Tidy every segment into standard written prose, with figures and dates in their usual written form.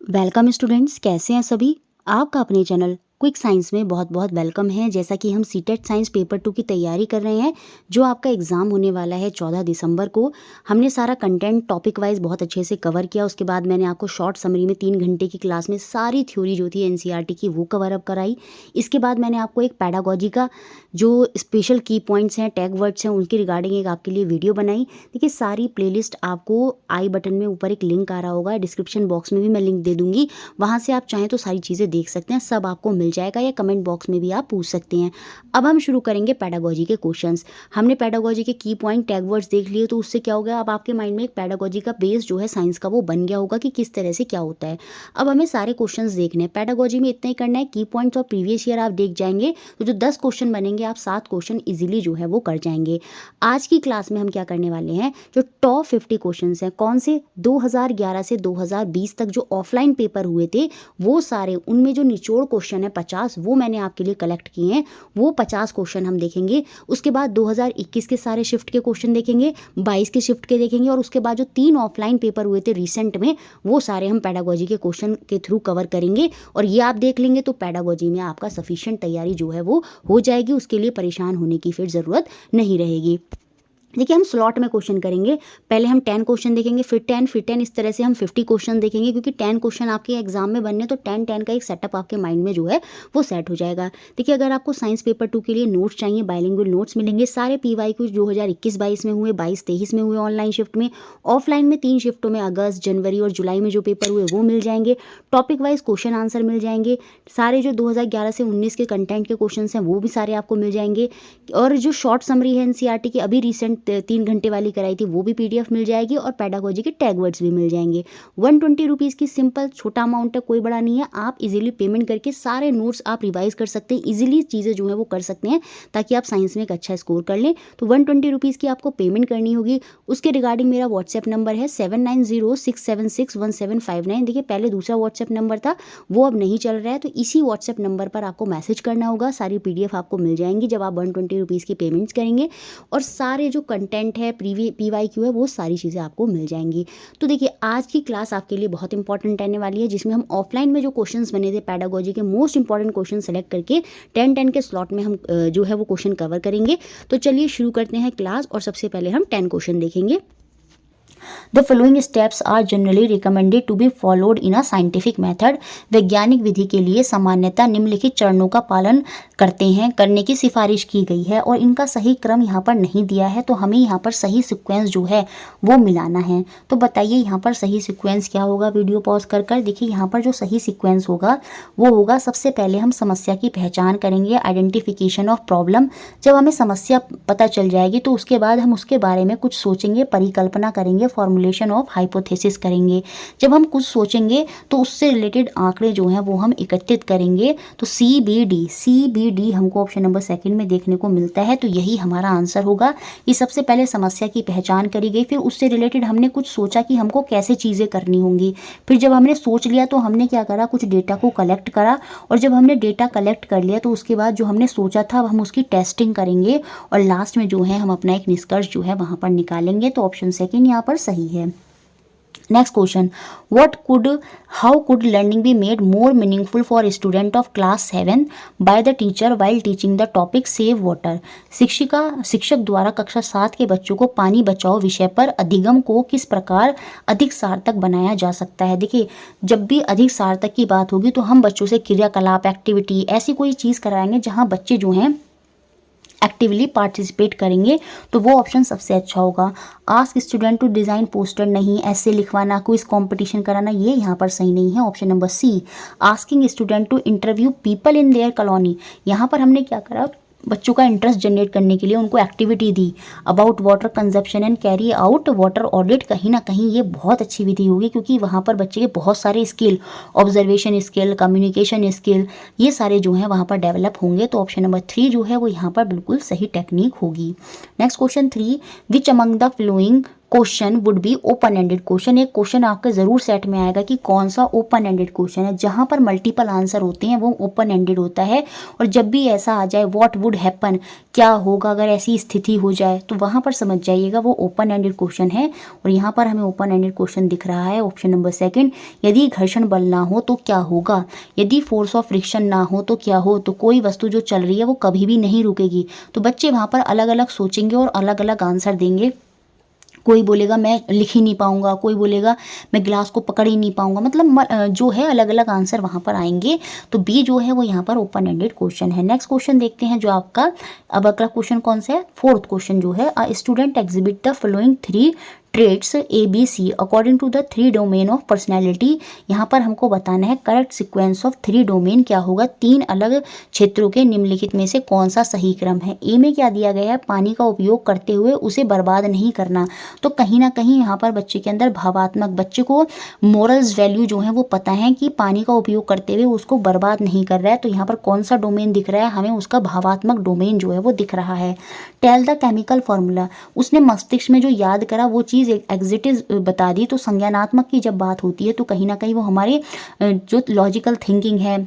Welcome students, कैसे हैं सभी। आपका अपने चैनल क्विक साइंस में बहुत बहुत वेलकम है। जैसा कि हम सीटेट साइंस पेपर 2 की तैयारी कर रहे हैं, जो आपका एग्ज़ाम होने वाला है 14 दिसंबर को। हमने सारा कंटेंट टॉपिक वाइज बहुत अच्छे से कवर किया। उसके बाद मैंने आपको शॉर्ट समरी में 3 घंटे की क्लास में सारी थ्योरी जो थी एनसीईआरटी की वो कवर अप कराई। इसके बाद मैंने आपको एक पैडागोजी का जो स्पेशल की पॉइंट्स हैं, टैग वर्ड्स हैं, उनके रिगार्डिंग एक आपके लिए वीडियो बनाई। देखिए, सारी प्लेलिस्ट आपको आई बटन में ऊपर एक लिंक आ रहा होगा, डिस्क्रिप्शन बॉक्स में भी मैं लिंक दे दूँगी। वहाँ से आप चाहें तो सारी चीज़ें देख सकते हैं, सब आपको मिल जाएगा, या कमेंट बॉक्स में भी आप पूछ सकते हैं। अब हम शुरू करेंगे पैडागोजी के क्वेश्चंस। हमने पैडागोजी के की पॉइंट टैग वर्ड्स देख लिए, तो उससे क्या हो गया, अब आपके माइंड में एक पैडागोजी का बेस जो है साइंस का वो बन गया होगा कि किस तरह से क्या होता है। अब हमें सारे क्वेश्चंस देखने हैं। पैडागोजी में इतना ही करना है, की पॉइंट्स और प्रीवियस ईयर आप देख जाएंगे तो जो 10 क्वेश्चन बनेंगे आप 7 क्वेश्चन इजीली जो है वो कर जाएंगे। आज की क्लास में हम क्या करने वाले हैं, जो टॉप 50 क्वेश्चन हैं, कौन से 2011 से 2020 तक जो ऑफलाइन पेपर हुए थे, वो सारे, उनमें जो निचोड़ क्वेश्चन है 50, वो मैंने आपके लिए कलेक्ट किए हैं। वो 50 क्वेश्चन हम देखेंगे। उसके बाद 2021 के सारे शिफ्ट के क्वेश्चन देखेंगे, 22 के शिफ्ट के देखेंगे, और उसके बाद जो 3 ऑफलाइन पेपर हुए थे रिसेंट में, वो सारे हम पैडागोजी के क्वेश्चन के थ्रू कवर करेंगे। और ये आप देख लेंगे तो पैडागोजी में आपका सफिशिएंट तैयारी जो है वो हो जाएगी। उसके लिए परेशान होने की फिर ज़रूरत नहीं रहेगी। देखिए, हम स्लॉट में क्वेश्चन करेंगे। पहले हम 10 क्वेश्चन देखेंगे, फिर 10, इस तरह से हम 50 क्वेश्चन देखेंगे, क्योंकि 10 क्वेश्चन आपके एग्जाम में बनने, तो 10 का एक सेटअप आपके माइंड में जो है वो सेट हो जाएगा। देखिए, अगर आपको साइंस पेपर 2 के लिए नोट्स चाहिए, बाइलिंगुअल नोट्स मिलेंगे। सारे PYQ 2021-22 में हुए, 22-23 में हुए ऑनलाइन शिफ्ट में, ऑफलाइन में 3 शिफ्टों में अगस्त, जनवरी और जुलाई में जो पेपर हुए वो मिल जाएंगे। टॉपिक वाइज क्वेश्चन आंसर मिल जाएंगे। सारे जो 2011 से 19 के कंटेंट के क्वेश्चन हैं वो भी सारे आपको मिल जाएंगे। और जो शॉर्ट समरी है एनसीईआरटी की, अभी रिसेंट 3 घंटे वाली कराई थी, वो भी PDF मिल जाएगी। और पैडागोजी के टैग वर्ड्स भी मिल जाएंगे। 120 रुपीज़ की सिंपल छोटा अमाउंट है, कोई बड़ा नहीं है। आप इजीली पेमेंट करके सारे नोट्स आप रिवाइज कर सकते हैं, इजीली चीज़ें जो है वो कर सकते हैं, ताकि आप साइंस में एक अच्छा स्कोर कर लें। तो 120 रुपीज़ की आपको पेमेंट करनी होगी। उसके रिगार्डिंग मेरा व्हाट्सएप नंबर है 7906761759। देखिए, पहले दूसरा व्हाट्सएप नंबर था, वो अब नहीं चल रहा है, तो इसी व्हाट्सएप नंबर पर आपको मैसेज करना होगा। सारी PDF आपको मिल जाएंगी जब आप 120 रुपीज़ की पेमेंट्स करेंगे। और सारे जो कंटेंट है, PYQ है, वो सारी चीज़ें आपको मिल जाएंगी। तो देखिए, आज की क्लास आपके लिए बहुत इंपॉर्टेंट रहने वाली है, जिसमें हम ऑफलाइन में जो क्वेश्चंस बने थे पैडागोजी के मोस्ट इंपॉर्टेंट क्वेश्चन सेलेक्ट करके 10 के स्लॉट में हम जो है वो क्वेश्चन कवर करेंगे। तो चलिए शुरू करते हैं क्लास। और सबसे पहले हम 10 क्वेश्चन देखेंगे। The following steps are generally recommended to be followed in a scientific method। वैज्ञानिक विधि के लिए सामान्यतः निम्नलिखित चरणों का पालन करने की सिफारिश की गई है। और इनका सही क्रम यहाँ पर नहीं दिया है, तो हमें यहाँ पर सही सीक्वेंस जो है वो मिलाना है। तो बताइए यहाँ पर सही सीक्वेंस क्या होगा। वीडियो पॉज कर देखिए, यहाँ पर जो सही सीक्वेंस होगा वो होगा, सबसे पहले हम समस्या की पहचान करेंगे, आइडेंटिफिकेशन ऑफ प्रॉब्लम। जब हमें समस्या पता चल जाएगी तो उसके बाद हम उसके बारे में कुछ सोचेंगे, परिकल्पना करेंगे, फॉर्मुलेशन ऑफ हाइपोथेसिस करेंगे। जब हम कुछ सोचेंगे तो उससे रिलेटेड आंकड़े जो हैं वो हम एकत्रित करेंगे। तो CBD हमको ऑप्शन नंबर 2 में देखने को मिलता है, तो यही हमारा आंसर होगा। ये सबसे पहले समस्या की पहचान करी गई, फिर उससे रिलेटेड हमने कुछ सोचा कि हमको कैसे चीज़ें करनी होंगी। फिर जब हमने सोच लिया तो हमने क्या करा, कुछ डेटा को कलेक्ट करा। और जब हमने डेटा कलेक्ट कर लिया तो उसके बाद जो हमने सोचा था हम उसकी टेस्टिंग करेंगे, और लास्ट में जो है हम अपना एक निष्कर्ष जो है वहाँ पर निकालेंगे। तो ऑप्शन 2 यहाँ पर सही है। Next question, how could learning be made more meaningful for student of class 7 bye the teacher while teaching the topic save water. शिक्षक द्वारा कक्षा 7 के बच्चों को पानी बचाओ विषय पर अधिगम को किस प्रकार अधिक सार्थक बनाया जा सकता है। देखिए, जब भी अधिक सार्थक की बात होगी तो हम बच्चों से क्रियाकलाप, एक्टिविटी, ऐसी कोई चीज़ कराएंगे जहाँ बच्चे जो हैं एक्टिवली पार्टिसिपेट करेंगे, तो वो ऑप्शन सबसे अच्छा होगा। Ask student to design poster नहीं, ऐसे लिखवाना, क्विज कंपटीशन कराना, ये यहाँ पर सही नहीं है। Option number C, asking student to interview people in their colony. यहाँ पर हमने क्या करा, बच्चों का इंटरेस्ट जनरेट करने के लिए उनको activity the, about water consumption and carry out water audit. कहीं ना कहीं ये बहुत अच्छी विधि होगी, क्योंकि वहाँ पर बच्चे के बहुत सारे skill, observation skill, communication skill, ये सारे जो हैं वहाँ पर डेवलप होंगे। तो ऑप्शन नंबर 3 जो है वो यहाँ पर बिल्कुल सही टेक्निक होगी। Next question 3, which among the flowing question would be open ended question. एक क्वेश्चन आपके ज़रूर सेट में आएगा कि कौन सा ओपन एंडेड क्वेश्चन है। जहाँ पर मल्टीपल आंसर होते हैं वो ओपन एंडेड होता है। और जब भी ऐसा आ जाए व्हाट वुड हैपन, क्या होगा अगर ऐसी स्थिति हो जाए, तो वहाँ पर समझ जाइएगा वो ओपन एंडेड क्वेश्चन है। और यहाँ पर हमें ओपन एंडेड क्वेश्चन दिख रहा है ऑप्शन नंबर सेकंड। यदि घर्षण बल ना हो तो क्या होगा, यदि फोर्स ऑफ फ्रिक्शन ना हो तो क्या हो, तो कोई वस्तु जो चल रही है वो कभी भी नहीं रुकेगी। तो बच्चे वहाँ पर अलग अलग सोचेंगे और अलग अलग आंसर देंगे। कोई बोलेगा मैं लिख ही नहीं पाऊंगा, कोई बोलेगा मैं गिलास को पकड़ ही नहीं पाऊंगा, मतलब जो है अलग अलग आंसर वहाँ पर आएंगे। तो बी जो है वो यहाँ पर ओपन एंडेड क्वेश्चन है। नेक्स्ट क्वेश्चन देखते हैं जो आपका अब अगला क्वेश्चन कौन सा है, फोर्थ क्वेश्चन जो है, a student exhibit the following 3 traits ABC according to the 3 domain of personality. यहाँ पर हमको बताना है करेक्ट सिक्वेंस ऑफ 3 डोमेन क्या होगा, 3 अलग क्षेत्रों के निम्नलिखित में से कौन सा सही क्रम है। ए में क्या दिया गया है, पानी का उपयोग करते हुए उसे बर्बाद नहीं करना। तो कहीं ना कहीं यहाँ पर बच्चे के अंदर भावात्मक, बच्चे को मोरल्स वैल्यू जो है वो पता है कि पानी का उपयोग करते हुए उसको बर्बाद नहीं कर रहा है। तो यहाँ पर कौन सा डोमेन दिख रहा है, हमें उसका भावात्मक डोमेन जो है वो दिख रहा है। टेल द केमिकल फॉर्मूला, उसने मस्तिष्क में जो याद करा वो चीज़ एग्जिटिव बता दी। तो संज्ञानात्मक की जब बात होती है तो कहीं ना कहीं वो हमारे जो लॉजिकल थिंकिंग है,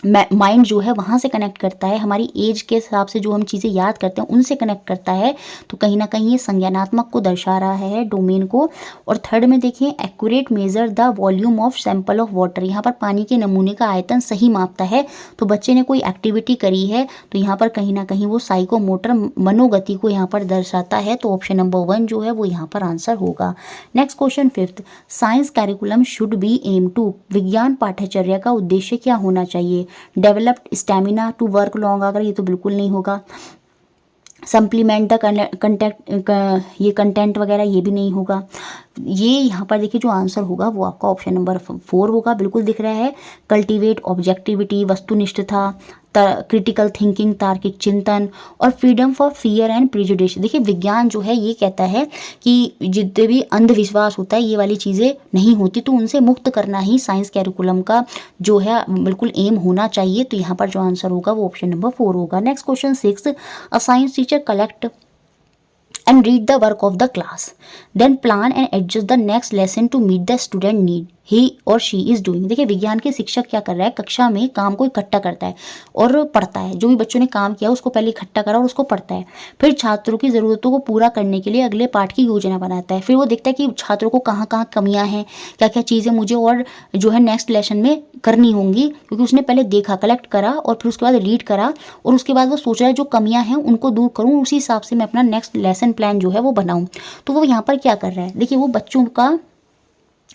माइंड जो है वहाँ से कनेक्ट करता है, हमारी एज के हिसाब से जो हम चीज़ें याद करते हैं उनसे कनेक्ट करता है। तो कहीं ना कहीं ये संज्ञानात्मक को दर्शा रहा है डोमेन को। और थर्ड में देखिए accurate measure the volume of sample of water, यहाँ पर पानी के नमूने का आयतन सही मापता है। तो बच्चे ने कोई एक्टिविटी करी है तो यहाँ पर कहीं ना कहीं वो साइकोमोटर मनोगति को यहाँ पर दर्शाता है। तो ऑप्शन नंबर 1 जो है वो यहाँ पर आंसर होगा। Next question fifth, science curriculum should be aim to, विज्ञान पाठ्यचर्या का उद्देश्य क्या होना चाहिए। Developed stamina to work long, अगर ये तो बिल्कुल नहीं होगा। सप्लीमेंट द कंटेंट वगैरह ये भी नहीं होगा। ये यहाँ पर देखिए जो आंसर होगा वो आपका ऑप्शन नंबर 4 होगा, बिल्कुल दिख रहा है। कल्टीवेट ऑब्जेक्टिविटी, वस्तुनिष्ठता, क्रिटिकल थिंकिंग, तार्किक चिंतन, और freedom for fear and prejudice. देखिए विज्ञान जो है ये कहता है कि जितने भी अंधविश्वास होता है ये वाली चीज़ें नहीं होती, तो उनसे मुक्त करना ही साइंस कैरिकुलम का जो है बिल्कुल एम होना चाहिए। तो यहाँ पर जो आंसर होगा वो ऑप्शन नंबर 4 होगा। Next question 6, a science teacher collect and read the work of the class, then plan and adjust the next lesson to meet the student need he or she is doing। देखिए विज्ञान के शिक्षक क्या कर रहा है, कक्षा में काम को इकट्ठा करता है और पढ़ता है। जो भी बच्चों ने काम किया उसको पहले इकट्ठा करा और उसको पढ़ता है। फिर छात्रों की ज़रूरतों को पूरा करने के लिए अगले पाठ की योजना बनाता है। फिर वो देखता है कि छात्रों को कहाँ कहाँ कमियाँ हैं, क्या क्या चीज़ें मुझे और जो है नेक्स्ट लेसन में करनी होंगी, क्योंकि उसने पहले देखा, कलेक्ट करा और फिर उसके बाद रीड करा और उसके बाद वो सोच रहा है जो कमियाँ हैं उनको दूर करूँ, उसी हिसाब से मैं अपना नेक्स्ट लेसन प्लान जो है वो बनाऊँ। तो वो यहाँ पर क्या कर रहा है, देखिए वो बच्चों का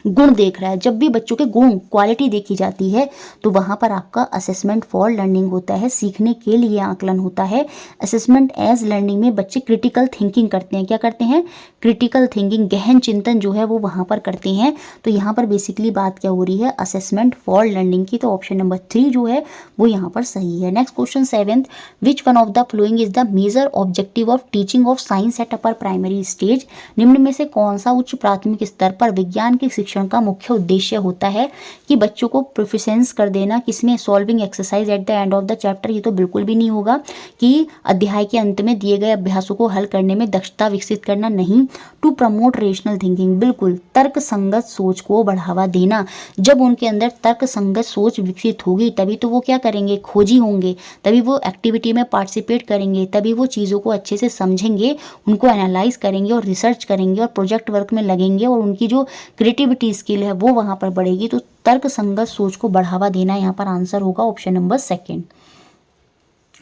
गुण देख रहा है। जब भी बच्चों के गुण क्वालिटी देखी जाती है तो वहाँ पर आपका असेसमेंट फॉर लर्निंग होता है, सीखने के लिए आकलन होता है। असेसमेंट एज लर्निंग में बच्चे क्रिटिकल थिंकिंग करते हैं, क्या करते हैं, क्रिटिकल थिंकिंग, गहन चिंतन जो है वो वहाँ पर करते हैं। तो यहाँ पर बेसिकली बात क्या हो रही है, असेसमेंट फॉर लर्निंग की। तो ऑप्शन नंबर 3 जो है वो यहाँ पर सही है। Next question 7, which one of the following is the major objective of teaching of science at upper primary stage. निम्न में से कौन सा उच्च प्राथमिक स्तर पर विज्ञान की शिक्षण का मुख्य उद्देश्य होता है कि बच्चों को प्रोफिशिएंस कर देना, किसमें, solving exercise at the end of the chapter, ये तो बिल्कुल भी नहीं होगा। कि अध्याय के अंत में दिए गए अभ्यासों को हल करने में दक्षता विकसित करना, नहीं। टू प्रमोट रेशनल थिंकिंग, बिल्कुल तर्क संगत सोच को बढ़ावा देना। जब उनके अंदर तर्क संगत सोच विकसित होगी तभी तो वो क्या करेंगे, खोजी होंगे, तभी वो एक्टिविटी में पार्टिसिपेट करेंगे, तभी वो चीज़ों को अच्छे से समझेंगे, उनको एनालाइज करेंगे और रिसर्च करेंगे और प्रोजेक्ट वर्क में लगेंगे और उनकी जो क्रिएटिविटी स्किल है वो वहाँ पर बढ़ेगी। तो तर्क संगत सोच को बढ़ावा देना यहाँ पर आंसर होगा option number 2।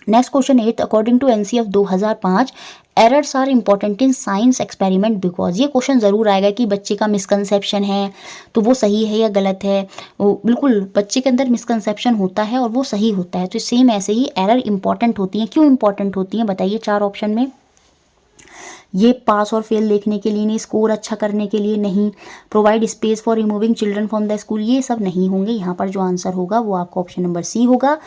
Next question 8, according to NCF 2005 errors are important in science experiment because. ये क्वेश्चन ज़रूर आएगा कि बच्चे का मिसकंसेप्शन है तो वो सही है या गलत है। वो बिल्कुल बच्चे के अंदर मिसकंसेप्शन होता है और वो सही होता है। तो सेम ऐसे ही एरर इंपॉर्टेंट होती हैं। क्यों इंपॉर्टेंट होती हैं बताइए 4 ऑप्शन में। ये पास और फेल देखने के लिए नहीं, स्कोर अच्छा करने के लिए नहीं, provide space for removing children from the school, ये सब नहीं होंगे। यहाँ पर जो आंसर होगा वो आपका ऑप्शन नंबर सी होगा।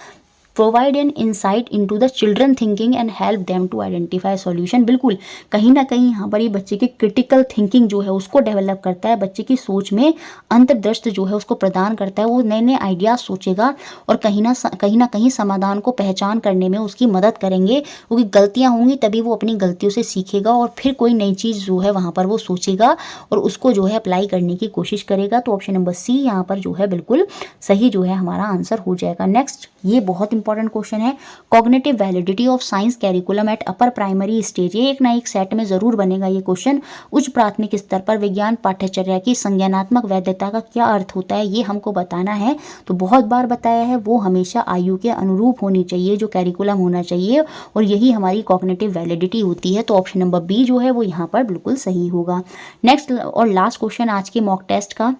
Provide an insight into the children thinking and help them to identify solution. बिल्कुल कहीं ना कहीं यहाँ पर ये बच्चे की क्रिटिकल थिंकिंग जो है उसको डेवलप करता है, बच्चे की सोच में अंतर्दृष्टि जो है उसको प्रदान करता है। वो नए नए आइडियाज सोचेगा और कहीं ना कहीं समाधान को पहचान करने में उसकी मदद करेंगे, क्योंकि गलतियां होंगी तभी वो अपनी गलतियों से सीखेगा और फिर कोई नई चीज़ जो है वहाँ पर वो सोचेगा और उसको जो है अप्लाई करने की कोशिश करेगा। तो ऑप्शन नंबर सी यहाँ पर जो है बिल्कुल सही जो है हमारा आंसर हो जाएगा। नेक्स्ट, ये बहुत इंपॉर्टेंट क्वेश्चन है, cognitive validity of science curriculum eight upper primary stage. ये एक ना एक सेट में जरूर बनेगा ये क्वेश्चन। उच्च प्राथमिक स्तर पर विज्ञान पाठ्यचर्या की संज्ञानात्मक वैधता का क्या अर्थ होता है, ये हमको बताना है। तो बहुत बार बताया है, वो हमेशा आयु के अनुरूप होनी चाहिए जो कैरिकुलम होना चाहिए, और यही हमारी कॉग्निटिव वैलिडिटी होती है। तो ऑप्शन नंबर बी जो है वो यहाँ पर बिल्कुल सही होगा। नेक्स्ट और लास्ट क्वेश्चन आज के मॉक टेस्ट का,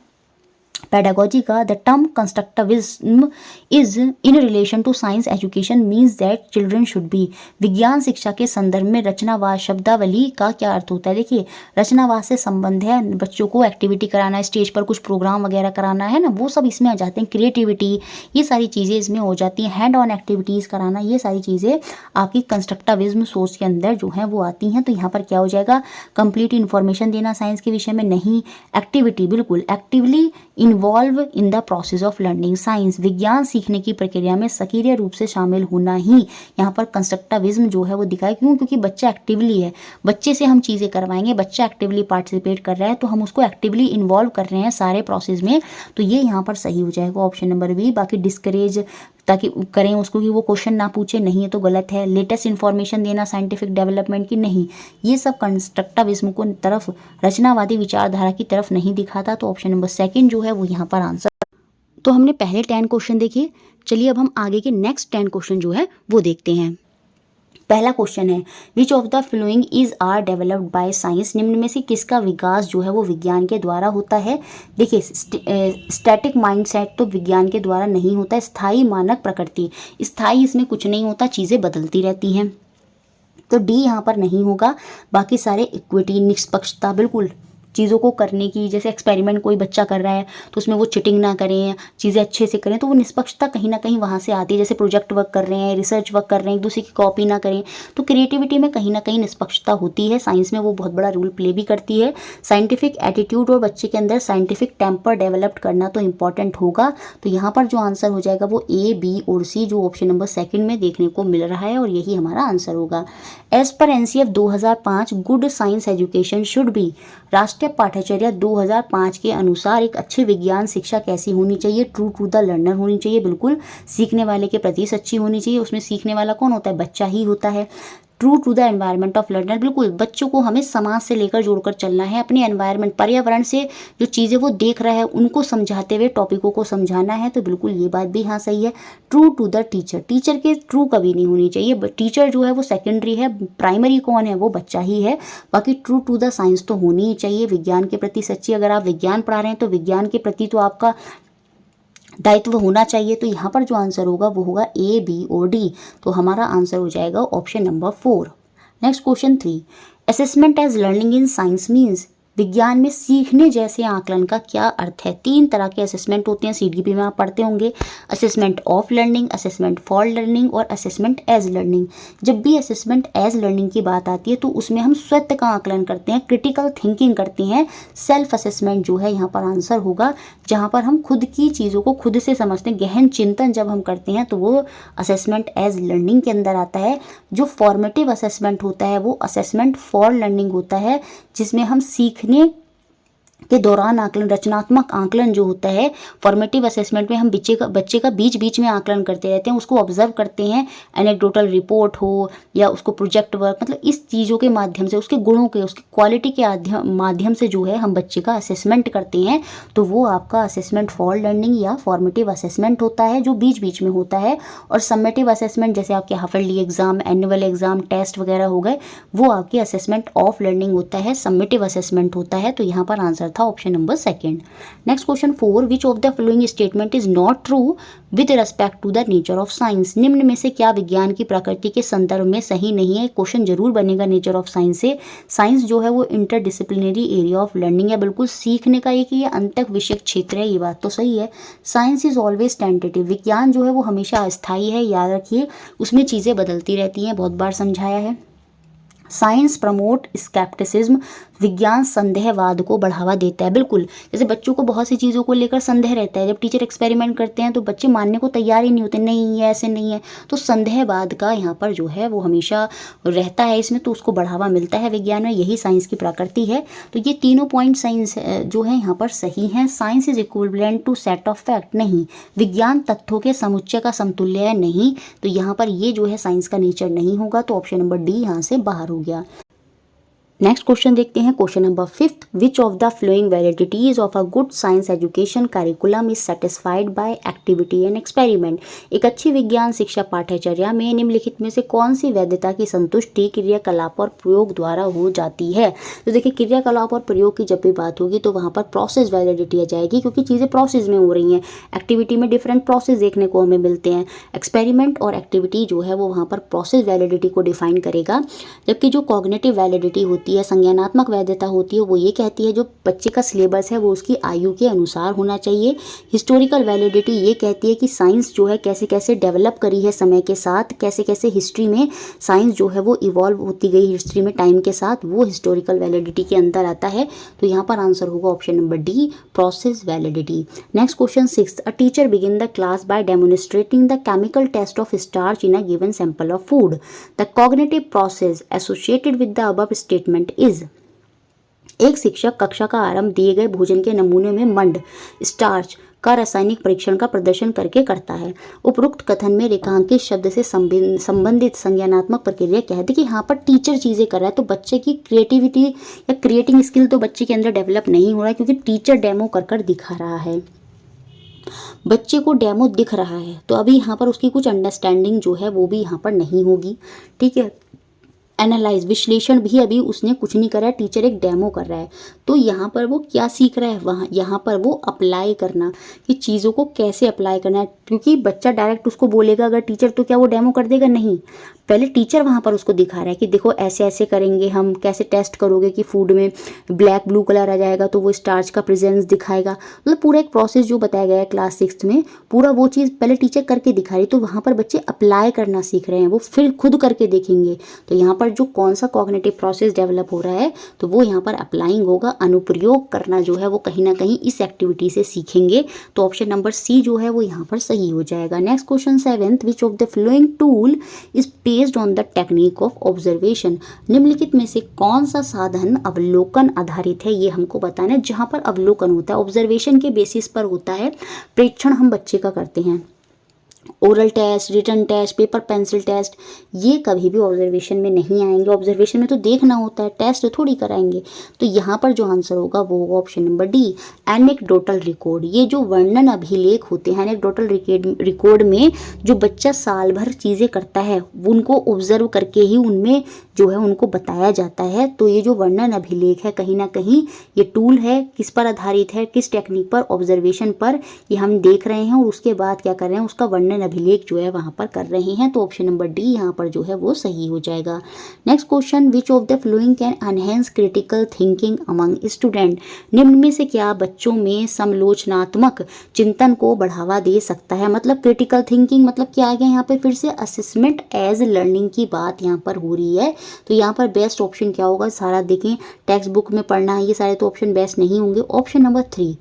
पेडागोजी का, the term constructivism is in relation to science education means that children should be. विज्ञान शिक्षा के संदर्भ में रचनावाद शब्दावली का क्या अर्थ होता है। देखिए, रचनावाद से संबंध है बच्चों को एक्टिविटी कराना, स्टेज पर कुछ प्रोग्राम वगैरह कराना है ना, वो सब इसमें आ जाते हैं। क्रिएटिविटी, ये सारी चीज़ें इसमें हो जाती हैं। हैंड ऑन एक्टिविटीज़ कराना, ये सारी चीज़ें आपकी कंस्ट्रक्टिविज्म सोच के अंदर जो है वो आती हैं। तो यहाँ पर क्या हो जाएगा, कंप्लीट इन्फॉर्मेशन देना साइंस के विषय में नहीं, एक्टिविटी बिल्कुल actively involve in the process of learning science, विज्ञान सीखने की प्रक्रिया में सक्रिय रूप से शामिल होना ही यहाँ पर कंस्ट्रक्टिविज्म जो है वो दिखाए। क्यों? क्योंकि बच्चा एक्टिवली है, बच्चे से हम चीज़ें करवाएंगे, बच्चा एक्टिवली पार्टिसिपेट कर रहा है तो हम उसको एक्टिवली इन्वॉल्व कर रहे हैं सारे प्रोसेस में। तो ये यहाँ पर सही हो जाएगा ऑप्शन नंबर बी। बाकी डिस्करेज ताकि करें उसको कि वो क्वेश्चन ना पूछे, नहीं है तो गलत है। लेटेस्ट इन्फॉर्मेशन देना साइंटिफिक डेवलपमेंट की, नहीं, ये सब कंस्ट्रक्टिविज्म को तरफ, रचनावादी विचारधारा की तरफ नहीं दिखाता। तो ऑप्शन नंबर सेकंड जो है वो यहाँ पर आंसर। तो हमने पहले 10 क्वेश्चन देखे, चलिए अब हम आगे के नेक्स्ट 10 क्वेश्चन जो है वो देखते हैं। पहला क्वेश्चन है, which of the following is are developed by science. निम्न में से किसका विकास जो है वो विज्ञान के द्वारा होता है। देखिए, स्टैटिक माइंडसेट तो विज्ञान के द्वारा नहीं होता। स्थायी मानक प्रकृति, स्थायी इसमें कुछ नहीं होता, चीज़ें बदलती रहती हैं। तो डी यहाँ पर नहीं होगा। बाकी सारे इक्विटी, निष्पक्षता, बिल्कुल चीज़ों को करने की, जैसे एक्सपेरिमेंट कोई बच्चा कर रहा है तो उसमें वो चिटिंग ना करें, चीज़ें अच्छे से करें, तो वो निष्पक्षता कहीं ना कहीं वहाँ से आती है। जैसे प्रोजेक्ट वर्क कर रहे हैं, रिसर्च वर्क कर रहे हैं, एक दूसरे की कॉपी ना करें, तो क्रिएटिविटी में कहीं ना कहीं निष्पक्षता होती है। साइंस में वो बहुत बड़ा रोल प्ले भी करती है। साइंटिफिक एटीट्यूड और बच्चे के अंदर साइंटिफिक टेम्पर डेवलप करना तो इंपॉर्टेंट होगा। तो यहाँ पर जो आंसर हो जाएगा वो ए, बी और सी, जो ऑप्शन नंबर सेकंड में देखने को मिल रहा है, और यही हमारा आंसर होगा। As per NCF 2005 good science education should be, राष्ट्रीय पाठ्यचर्या 2005 के अनुसार एक अच्छी विज्ञान शिक्षा कैसी होनी चाहिए। ट्रू टू द लर्नर होनी चाहिए, बिल्कुल सीखने वाले के प्रति सच्ची होनी चाहिए। उसमें सीखने वाला कौन होता है, बच्चा ही होता है। True to the environment of learner, बिल्कुल बच्चों को हमें समाज से लेकर जोड़कर चलना है, अपने एनवायरनमेंट, पर्यावरण से जो चीज़ें वो देख रहा है उनको समझाते हुए टॉपिकों को समझाना है। तो बिल्कुल ये बात भी हाँ सही है। True to the teacher, teacher के ट्रू कभी नहीं होनी चाहिए। टीचर जो है वो सेकेंडरी है, प्राइमरी कौन है, वो बच्चा ही है। बाकी ट्रू टू द साइंस तो होनी ही चाहिए, विज्ञान के प्रति सच्ची। अगर आप विज्ञान पढ़ा रहे हैं तो विज्ञान के प्रति तो आपका दायित्व होना चाहिए। तो यहाँ पर जो आंसर होगा वो होगा ए, बी और डी। तो हमारा आंसर हो जाएगा option number 4। Next question 3, assessment as learning in science means, विज्ञान में सीखने जैसे आकलन का क्या अर्थ है। 3 तरह के असेसमेंट होते हैं, सीडीपी में आप पढ़ते होंगे, assessment of learning, assessment for learning और असेसमेंट एज लर्निंग। जब भी असेसमेंट एज लर्निंग की बात आती है तो उसमें हम स्वयं का आकलन करते हैं, क्रिटिकल थिंकिंग करते हैं। सेल्फ असेसमेंट जो है यहाँ पर आंसर होगा, जहाँ पर हम खुद की चीज़ों को खुद से समझते हैं, गहन चिंतन जब हम करते हैं तो वो असेसमेंट एज लर्निंग के अंदर आता है। जो फॉर्मेटिव असेसमेंट होता है वो असेसमेंट फॉर लर्निंग होता है, जिसमें हम सीखने के दौरान आकलन, रचनात्मक आकलन जो होता है। फॉर्मेटिव असेसमेंट में हम बच्चे का बीच बीच में आकलन करते रहते हैं, उसको ऑब्जर्व करते हैं, एनेक्डोटल रिपोर्ट हो या उसको प्रोजेक्ट वर्क, मतलब इस चीज़ों के माध्यम से, उसके गुणों के, उसकी क्वालिटी के माध्यम से जो है हम बच्चे का असेसमेंट करते हैं। तो वो आपका असेसमेंट फॉर लर्निंग या फॉर्मेटिव असेसमेंट होता है, जो बीच बीच में होता है। और समेटिव असेसमेंट जैसे आपके half yearly exam, annual exam, test वगैरह हो गए, वो आपके असेसमेंट ऑफ लर्निंग होता है, समेटिव असेसमेंट होता है। तो यहाँ पर आंसर था option number second. Next question 4, which of the following statement is not true with respect to the nature of science. निम्न में से क्या विज्ञान की प्रकृति के संदर्भ में सही नहीं है। क्वेश्चन जरूर बनेगा नेचर ऑफ साइंस से। साइंस जो है वो इंटरडिसिप्लिनरी एरिया ऑफ लर्निंग है, बिल्कुल सीखने का एक ये अंतः विषयक क्षेत्र है, ये बात तो सही है। साइंस इज ऑलवेज टेंटेटिव, विज्ञान जो है वो हमेशा अस्थायी है, याद रखिए, उसमें चीज़ें बदलती रहती हैं, बहुत बार समझाया है। साइंस प्रमोट स्केप्टिसिज्म, विज्ञान संदेहवाद को बढ़ावा देता है। बिल्कुल, जैसे बच्चों को बहुत सी चीज़ों को लेकर संदेह रहता है, जब टीचर एक्सपेरिमेंट करते हैं तो बच्चे मानने को तैयार ही नहीं होते, नहीं ये ऐसे नहीं है, तो संदेहवाद का यहाँ पर जो है वो हमेशा रहता है इसमें, तो उसको बढ़ावा मिलता है विज्ञान में, यही साइंस की प्रकृति है। तो ये तीनों पॉइंट साइंस जो है यहाँ पर सही हैं। Science is equivalent to set of fact, नहीं, विज्ञान तथ्यों के समुच्चय का समतुल्य है, नहीं, तो यहाँ पर ये जो है साइंस का नेचर नहीं होगा, तो ऑप्शन नंबर डी यहाँ से बाहर हो गया। नेक्स्ट क्वेश्चन देखते हैं, question number 5, which of the following validities of a good science education curriculum is satisfied by activity and experiment. एक अच्छी विज्ञान शिक्षा पाठ्यचर्या में निम्नलिखित में से कौन सी वैधता की संतुष्टि क्रियाकलाप और प्रयोग द्वारा हो जाती है। तो देखिए, क्रियाकलाप और प्रयोग की जब भी बात होगी तो वहाँ पर प्रोसेस वैलिडिटी आ जाएगी, क्योंकि चीज़ें प्रोसेस में हो रही हैं। एक्टिविटी में डिफरेंट प्रोसेस देखने को हमें मिलते हैं, एक्सपेरिमेंट और एक्टिविटी जो है वो वहाँ पर प्रोसेस वैलिडिटी को डिफाइन करेगा। जबकि जो कॉग्निटिव वैलिडिटी होती है, संज्ञानात्मक वैधता होती है, वो ये कहती है जो बच्चे का सिलेबस है वो उसकी आयु के अनुसार होना चाहिए। हिस्टोरिकल वैलिडिटी ये कहती है कि साइंस जो है कैसे कैसे डेवलप करी है समय के साथ, कैसे कैसे हिस्ट्री में साइंस जो है वो इवॉल्व होती गई हिस्ट्री में टाइम के साथ, वो हिस्टोरिकल वैलिडिटी के अंदर आता है। तो यहाँ पर आंसर होगा option number D, process validity. Next question 6, a teacher begin the class by demonstrating the chemical test of starch in a given sample of food. The cognitive process associated with the above statement is. एक शिक्षक कक्षा का आरंभ दिए गए भोजन के नमूने में मंड स्टार्च का रासायनिक परीक्षण का प्रदर्शन करके करता है। उपरोक्त कथन में रेखांकित शब्द से संबंधित संज्ञानात्मक प्रक्रिया क्या है। देखिए, यहाँ पर टीचर चीज़ें कर रहा है, तो बच्चे की क्रिएटिविटी या क्रिएटिंग स्किल तो बच्चे के अंदर डेवलप नहीं हो रहा है, क्योंकि टीचर डेमो कर दिखा रहा है, बच्चे को डेमो दिख रहा है, तो अभी यहाँ पर उसकी कुछ अंडरस्टैंडिंग जो है वो भी यहाँ पर नहीं होगी। ठीक है, एनालाइज विश्लेषण भी अभी उसने कुछ नहीं करा है, टीचर एक डेमो कर रहा है, तो यहाँ पर वो क्या सीख रहा है, वहाँ यहाँ पर वो अप्लाई करना, कि चीज़ों को कैसे अप्लाई करना है। क्योंकि बच्चा डायरेक्ट उसको बोलेगा अगर टीचर, तो क्या वो डेमो कर देगा, नहीं, पहले टीचर वहाँ पर उसको दिखा रहा है कि देखो ऐसे ऐसे करेंगे हम, कैसे टेस्ट करोगे कि फूड में ब्लैक ब्लू कलर आ जाएगा तो वो स्टार्च का प्रेजेंस दिखाएगा, मतलब पूरा एक प्रोसेस जो बताया गया है क्लास 6 में, पूरा वो चीज़ पहले टीचर करके दिखा रही, तो वहाँ पर बच्चे अप्लाई करना सीख रहे हैं, वो फिर खुद करके देखेंगे। तो यहाँ पर जो कौन सा कॉग्निटिव प्रोसेस डेवलप हो रहा है, तो वो यहाँ पर अप्लाइंग होगा, अनुप्रयोग करना जो है वो कहीं ना कहीं इस एक्टिविटी से सीखेंगे। तो ऑप्शन नंबर सी जो है वो यहाँ पर सही हो जाएगा। Next question 7, which of the flowing tool is based on the technique of observation. निम्नलिखित में से कौन सा साधन अवलोकन आधारित है, ये हमको बताना है। जहाँ पर अवलोकन होता है, ऑब्जर्वेशन के बेसिस पर होता है, प्रेक्षण हम बच्चे का करते हैं, oral test, written test, paper pencil test, ये कभी भी ऑब्जर्वेशन में नहीं आएंगे। ऑब्जर्वेशन में तो देखना होता है, टेस्ट थोड़ी कराएंगे। तो यहाँ पर जो आंसर होगा वो होगा option number D, anecdotal record. ये जो वर्णन अभिलेख होते हैं एनेक्डोटल रिकॉर्ड में जो बच्चा साल भर चीज़ें करता है, उनको ऑब्जर्व करके ही उनमें जो है उनको बताया जाता है। तो ये जो वर्णन अभिलेख है कहीं ना कहीं ये टूल है, किस पर आधारित है, किस टेक्निक पर, ऑब्जर्वेशन पर, ये हम देख रहे हैं और उसके बाद क्या कर रहे हैं, उसका वर्णन अभिलेख जो है वहाँ पर कर रहे हैं। तो ऑप्शन नंबर डी यहाँ पर जो है वो सही हो जाएगा। Next question, which of the flowing can enhance critical thinking among student. निम्न में से क्या बच्चों में समालोचनात्मक चिंतन को बढ़ावा दे सकता है। मतलब क्रिटिकल थिंकिंग मतलब क्या आ गया यहाँ पे, फिर से असेसमेंट एज लर्निंग की बात यहाँ पर हो रही है। तो यहाँ पर बेस्ट ऑप्शन क्या होगा, सारा देखें टेक्स्ट बुक में पढ़ना है, ये सारे तो ऑप्शन बेस्ट नहीं होंगे। Option number 3,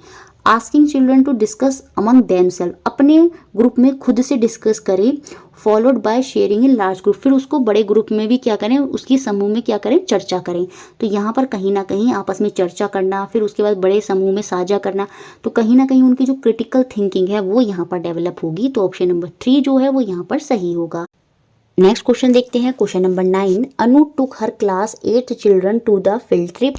asking children to discuss among themselves, अपने ग्रुप में खुद से डिस्कस करें, followed by sharing in large group, फिर उसको बड़े ग्रुप में भी क्या करें, उसकी समूह में क्या करें, चर्चा करें। तो यहाँ पर कहीं ना कहीं आपस में चर्चा करना, फिर उसके बाद बड़े समूह में साझा करना, तो कहीं ना कहीं उनकी जो क्रिटिकल थिंकिंग है वो यहाँ पर डेवलप होगी। तो ऑप्शन नंबर 3 जो है वो यहाँ पर सही होगा। नेक्स्ट क्वेश्चन देखते हैं, question number 9, Anu took her class 8 children to the field trip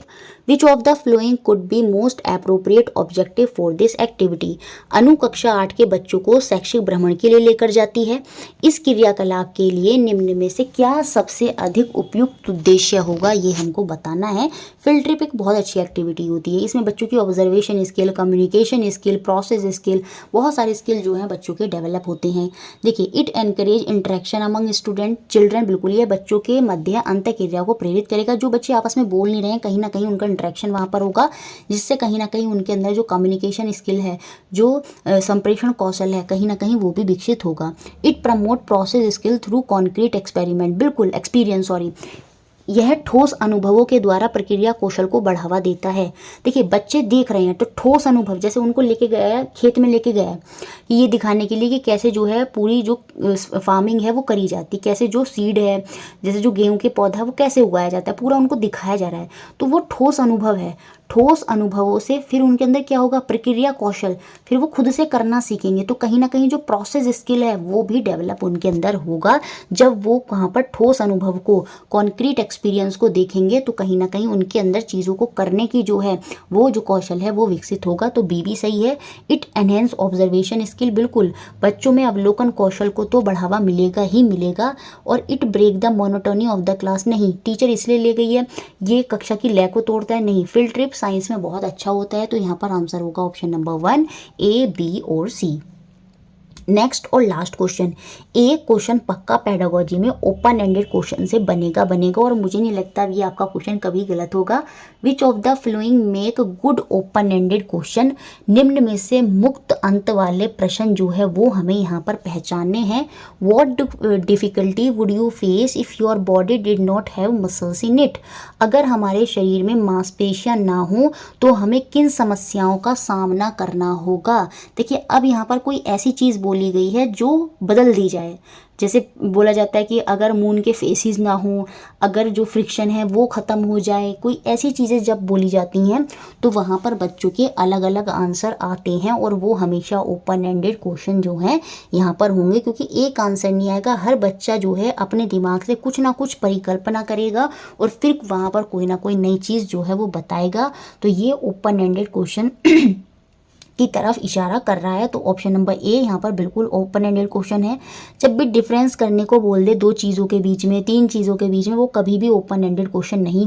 which of the following could be most appropriate objective for this activity. Anu कक्षा 8 के बच्चों को शैक्षिक भ्रमण के लिए लेकर जाती है। इस क्रियाकलाप के लिए निम्न में से क्या सबसे अधिक उपयुक्त उद्देश्य होगा, ये हमको बताना है। फील्ड ट्रिप एक बहुत अच्छी एक्टिविटी होती है। इसमें बच्चों की observation skill, communication skill, process skill, बहुत सारे स्किल जो हैं बच्चों के डेवलप होते हैं। देखिए, it encourage interaction among student children, बिल्कुल ये बच्चों के मध्य अंत क्रिया को प्रेरित करेगा। जो बच्चे आपस में बोल नहीं रहे हैं, कहीं ना कहीं उनका इंटरेक्शन वहाँ पर होगा, जिससे कहीं ना कहीं उनके अंदर जो कम्युनिकेशन स्किल है, जो संप्रेषण कौशल है, कहीं ना कहीं वो भी विकसित होगा। It promote process skill through concrete experiment, बिल्कुल एक्सपीरियंस, सॉरी, यह ठोस अनुभवों के द्वारा प्रक्रिया कौशल को बढ़ावा देता है। देखिए, बच्चे देख रहे हैं तो ठोस अनुभव, जैसे उनको लेके गया है, खेत में लेके गया है, ये दिखाने के लिए कि कैसे जो है पूरी जो फार्मिंग है वो करी जाती, कैसे जो सीड है, जैसे जो गेहूं के पौधा है वो कैसे उगाया जाता है, पूरा उनको दिखाया जा रहा है। तो वो ठोस अनुभव है। ठोस अनुभवों से फिर उनके अंदर क्या होगा, प्रक्रिया कौशल, फिर वो खुद से करना सीखेंगे। तो कहीं ना कहीं जो प्रोसेस स्किल है वो भी डेवलप उनके अंदर होगा। जब वो वहाँ पर ठोस अनुभव को, कॉन्क्रीट एक्सपीरियंस को देखेंगे, तो कहीं ना कहीं उनके अंदर चीज़ों को करने की जो है वो जो कौशल है वो विकसित होगा। तो बी भी सही है। इट एनहेंस ऑब्जर्वेशन स्किल, बिल्कुल बच्चों में अवलोकन कौशल को तो बढ़ावा मिलेगा ही मिलेगा। और it break the monotony of the class, नहीं, टीचर इसलिए ले गई है ये कक्षा की लय को तोड़ता है, नहीं, फील्ड ट्रिप साइंस में बहुत अच्छा होता है। तो यहाँ पर आंसर होगा ऑप्शन नंबर 1, ए, बी और सी। नेक्स्ट और लास्ट क्वेश्चन, एक क्वेश्चन पक्का पेडागोजी में ओपन एंडेड क्वेश्चन से बनेगा और मुझे नहीं लगता ये आपका क्वेश्चन कभी गलत होगा। विच of the flowing make good open ended question, निम्न में से मुक्त अंत वाले प्रश्न जो है वो हमें यहाँ पर पहचानने हैं। What difficulty would you face if your body did not have muscles in it, अगर हमारे शरीर में मांसपेशियां ना हो तो हमें किन समस्याओं का सामना करना होगा। देखिए, अब यहाँ पर कोई ऐसी चीज़ बोली गई है जो बदल दी जाए। जैसे बोला जाता है कि अगर मून के फेसिस ना हो, अगर जो फ्रिक्शन है वो ख़त्म हो जाए, कोई ऐसी चीज़ें जब बोली जाती हैं तो वहाँ पर बच्चों के अलग अलग आंसर आते हैं और वो हमेशा ओपन एंडेड क्वेश्चन जो हैं यहाँ पर होंगे, क्योंकि एक आंसर नहीं आएगा। हर बच्चा जो है अपने दिमाग से कुछ ना कुछ परिकल्पना करेगा और फिर वहाँ पर कोई ना कोई नई चीज़ जो है वो बताएगा। तो ये ओपन एंडेड क्वेश्चन की तरफ इशारा कर रहा है। तो ऑप्शन नंबर ए यहाँ पर बिल्कुल ओपन एंडेड क्वेश्चन है। जब भी डिफरेंस करने को बोल दे दो चीज़ों के बीच में, तीन चीज़ों के बीच में, वो कभी भी ओपन एंडेड क्वेश्चन नहीं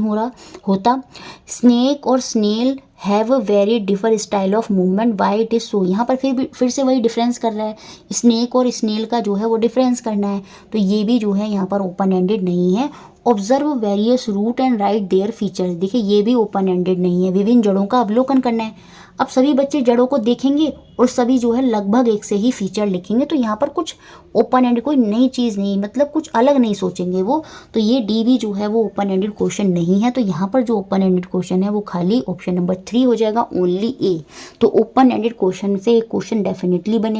होता। स्नेक और snail have a very differ style of movement, why it is so, यहाँ पर फिर से वही डिफरेंस कर रहा है। स्नेक और स्नेल का जो है वो डिफरेंस करना है। तो ये भी जो है यहाँ पर ओपन एंडेड नहीं है। Observe various route and write their features, देखिए ये भी ओपन एंडेड नहीं है। विभिन्न जड़ों का अवलोकन करना है। अब सभी बच्चे जड़ों को देखेंगे और सभी जो है लगभग एक से ही फीचर लिखेंगे। तो यहाँ पर कुछ ओपन एंडेड, कोई नई चीज़ नहीं, मतलब कुछ अलग नहीं सोचेंगे वो। तो ये डी भी जो है वो ओपन एंडेड क्वेश्चन नहीं है। तो यहाँ पर जो ओपन एंडेड क्वेश्चन है वो खाली ऑप्शन नंबर 3 हो जाएगा, ओनली ए। तो ओपन एंडेड क्वेश्चन से एक क्वेश्चन डेफिनेटली बने।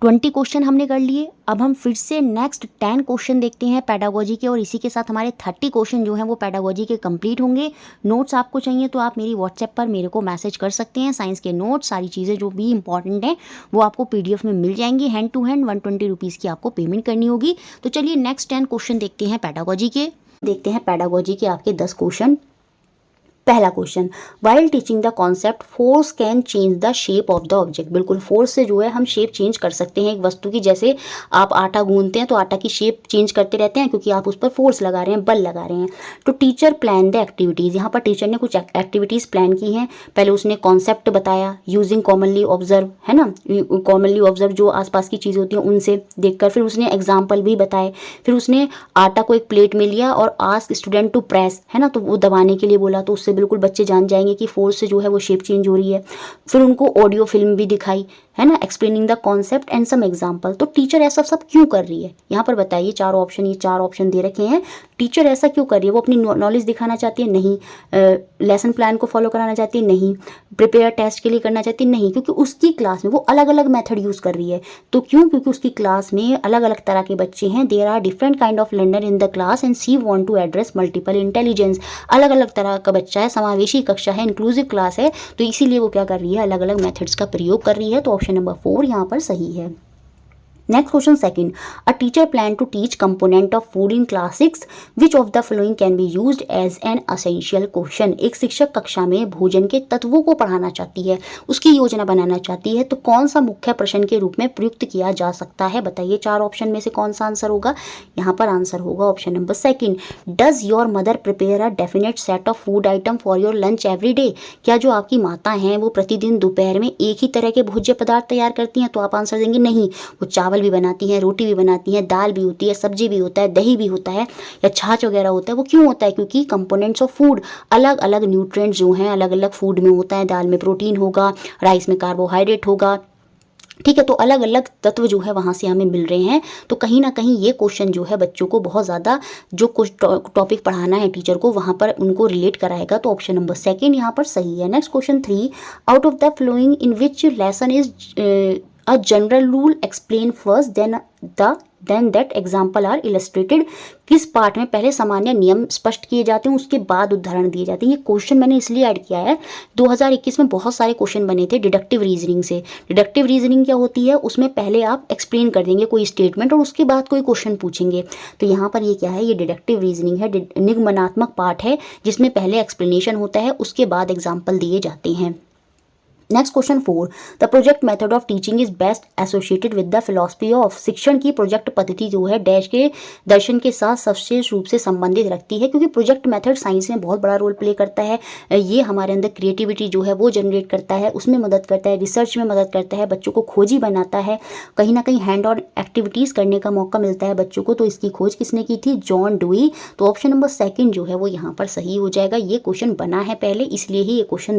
20 क्वेश्चन हमने कर लिए। अब हम फिर से नेक्स्ट 10 क्वेश्चन देखते हैं पैडागोजी के, और इसी के साथ हमारे 30 क्वेश्चन जो हैं वो पैडागोजी के कंप्लीट होंगे। नोट्स आपको चाहिए तो आप मेरी व्हाट्सएप पर मेरे को मैसेज कर सकते हैं। साइंस के नोट्स, सारी चीज़ें जो भी इंपॉर्टेंट हैं वो आपको PDF में मिल जाएंगी। हैंड टू हैंड 120 रुपीज़ की आपको पेमेंट करनी होगी। तो चलिए नेक्स्ट 10 क्वेश्चन देखते हैं पैडागोजी के। देखते हैं पैडागोजी के आपके 10 क्वेश्चन। पहला question, while teaching the concept force can change the shape of the object, बिल्कुल फोर्स से जो है हम शेप चेंज कर सकते हैं एक वस्तु की। जैसे आप आटा गूंथते हैं तो आटा की शेप चेंज करते रहते हैं क्योंकि आप उस पर फोर्स लगा रहे हैं, बल लगा रहे हैं। तो टीचर प्लान द एक्टिविटीज़, यहाँ पर टीचर ने कुछ एक्टिविटीज़ प्लान की हैं। पहले उसने कॉन्सेप्ट बताया, यूजिंग कॉमनली ऑब्जर्व, है ना, कॉमनली ऑब्जर्व जो आसपास की चीज़ होती हैं उनसे देखकर। फिर उसने एग्जाम्पल भी बताए। फिर उसने आटा को एक प्लेट में लिया और आस्क स्टूडेंट टू प्रेस, है ना, तो वो दबाने के लिए बोला। तो उससे बिल्कुल बच्चे जान जाएंगे कि फोर्स से जो है वो शेप चेंज हो रही है। फिर उनको ऑडियो फिल्म भी दिखाई, है ना, explaining the concept and some example. तो टीचर ऐसा सब क्यों कर रही है, यहाँ पर बताइए। ये चार ऑप्शन दे रखे हैं। टीचर ऐसा क्यों कर रही है? वो अपनी नॉलेज दिखाना चाहती है? नहीं। लेसन प्लान को फॉलो कराना चाहती है? नहीं। प्रिपेयर टेस्ट के लिए करना चाहती है? नहीं, क्योंकि उसकी क्लास में वो अलग अलग मेथड यूज़ कर रही है। तो क्यों? क्योंकि उसकी क्लास में अलग अलग तरह के बच्चे हैं। There are different kind of learner in the class and she want to address multiple intelligence. अलग अलग तरह का बच्चा है, समावेशी कक्षा है, इंक्लूसिव क्लास है। तो इसीलिए वो क्या कर रही है, अलग अलग मेथड्स का प्रयोग कर रही है। तो ऑप्शन नंबर 4 यहाँ पर सही है। Next question second, a teacher plan to teach component of food in class 6, which of the following can be used as an essential question. एक शिक्षक कक्षा में भोजन के तत्वों को पढ़ाना चाहती है, उसकी योजना बनाना चाहती है, तो कौन सा मुख्य प्रश्न के रूप में प्रयुक्त किया जा सकता है, बताइए। 4 ऑप्शन में से कौन सा आंसर होगा, यहाँ पर आंसर होगा option number second. Does your mother prepare a definite set of food item for your lunch every day. क्या जो आपकी माता हैं वो प्रतिदिन दोपहर में एक ही तरह के भोज्य पदार्थ तैयार करती हैं, तो आप आंसर देंगे नहीं, वो चावल भी बनाती हैं, रोटी भी बनाती हैं, दाल भी होती है, सब्जी भी होता है, दही भी होता है, या छाछ वगैरह होता है। वो क्यों होता है, क्योंकि कंपोनेंट्स ऑफ फूड, अलग अलग न्यूट्रिएंट्स जो हैं अलग अलग फूड में होता है। दाल में प्रोटीन होगा, राइस में कार्बोहाइड्रेट होगा, ठीक है, तो अलग अलग तत्व जो है वहाँ से हमें मिल रहे हैं। तो कहीं ना कहीं ये क्वेश्चन जो है बच्चों को बहुत ज़्यादा जो कुछ टॉपिक पढ़ाना है टीचर को वहाँ पर उनको रिलेट कराएगा, तो ऑप्शन नंबर सेकंड यहाँ पर सही है। Next question 3, out of the following in which lesson is a general rule explain first then that example are illustrated. किस पार्ट में पहले सामान्य नियम स्पष्ट किए जाते हैं, उसके बाद उदाहरण दिए जाते हैं। ये क्वेश्चन मैंने इसलिए ऐड किया है, 2021 में बहुत सारे क्वेश्चन बने थे डिडक्टिव रीजनिंग से। डिडक्टिव रीजनिंग क्या होती है, उसमें पहले आप एक्सप्लेन कर देंगे कोई स्टेटमेंट और उसके बाद कोई क्वेश्चन पूछेंगे। तो यहाँ पर ये क्या है, ये डिडक्टिव रीजनिंग है, निगमनात्मक पार्ट है, जिसमें पहले एक्सप्लेनेशन होता है, उसके बाद एग्जाम्पल दिए जाते हैं। Next question 4, the project method of teaching is best associated with the philosophy of. शिक्षण की प्रोजेक्ट पद्धति जो है डैश के दर्शन के साथ सविशेष रूप से संबंधित रखती है, क्योंकि प्रोजेक्ट मेथड साइंस में बहुत बड़ा रोल प्ले करता है। ये हमारे अंदर क्रिएटिविटी जो है वो जनरेट करता है, उसमें मदद करता है, रिसर्च में मदद करता है, बच्चों को खोजी बनाता है, कहीं ना कहीं हैंड ऑन एक्टिविटीज़ करने का मौका मिलता है बच्चों को। तो इसकी खोज किसने की थी, जॉन डुई। तो ऑप्शन नंबर सेकंड जो है वो यहाँ पर सही हो जाएगा। ये क्वेश्चन बना है पहले, इसलिए ही ये क्वेश्चन।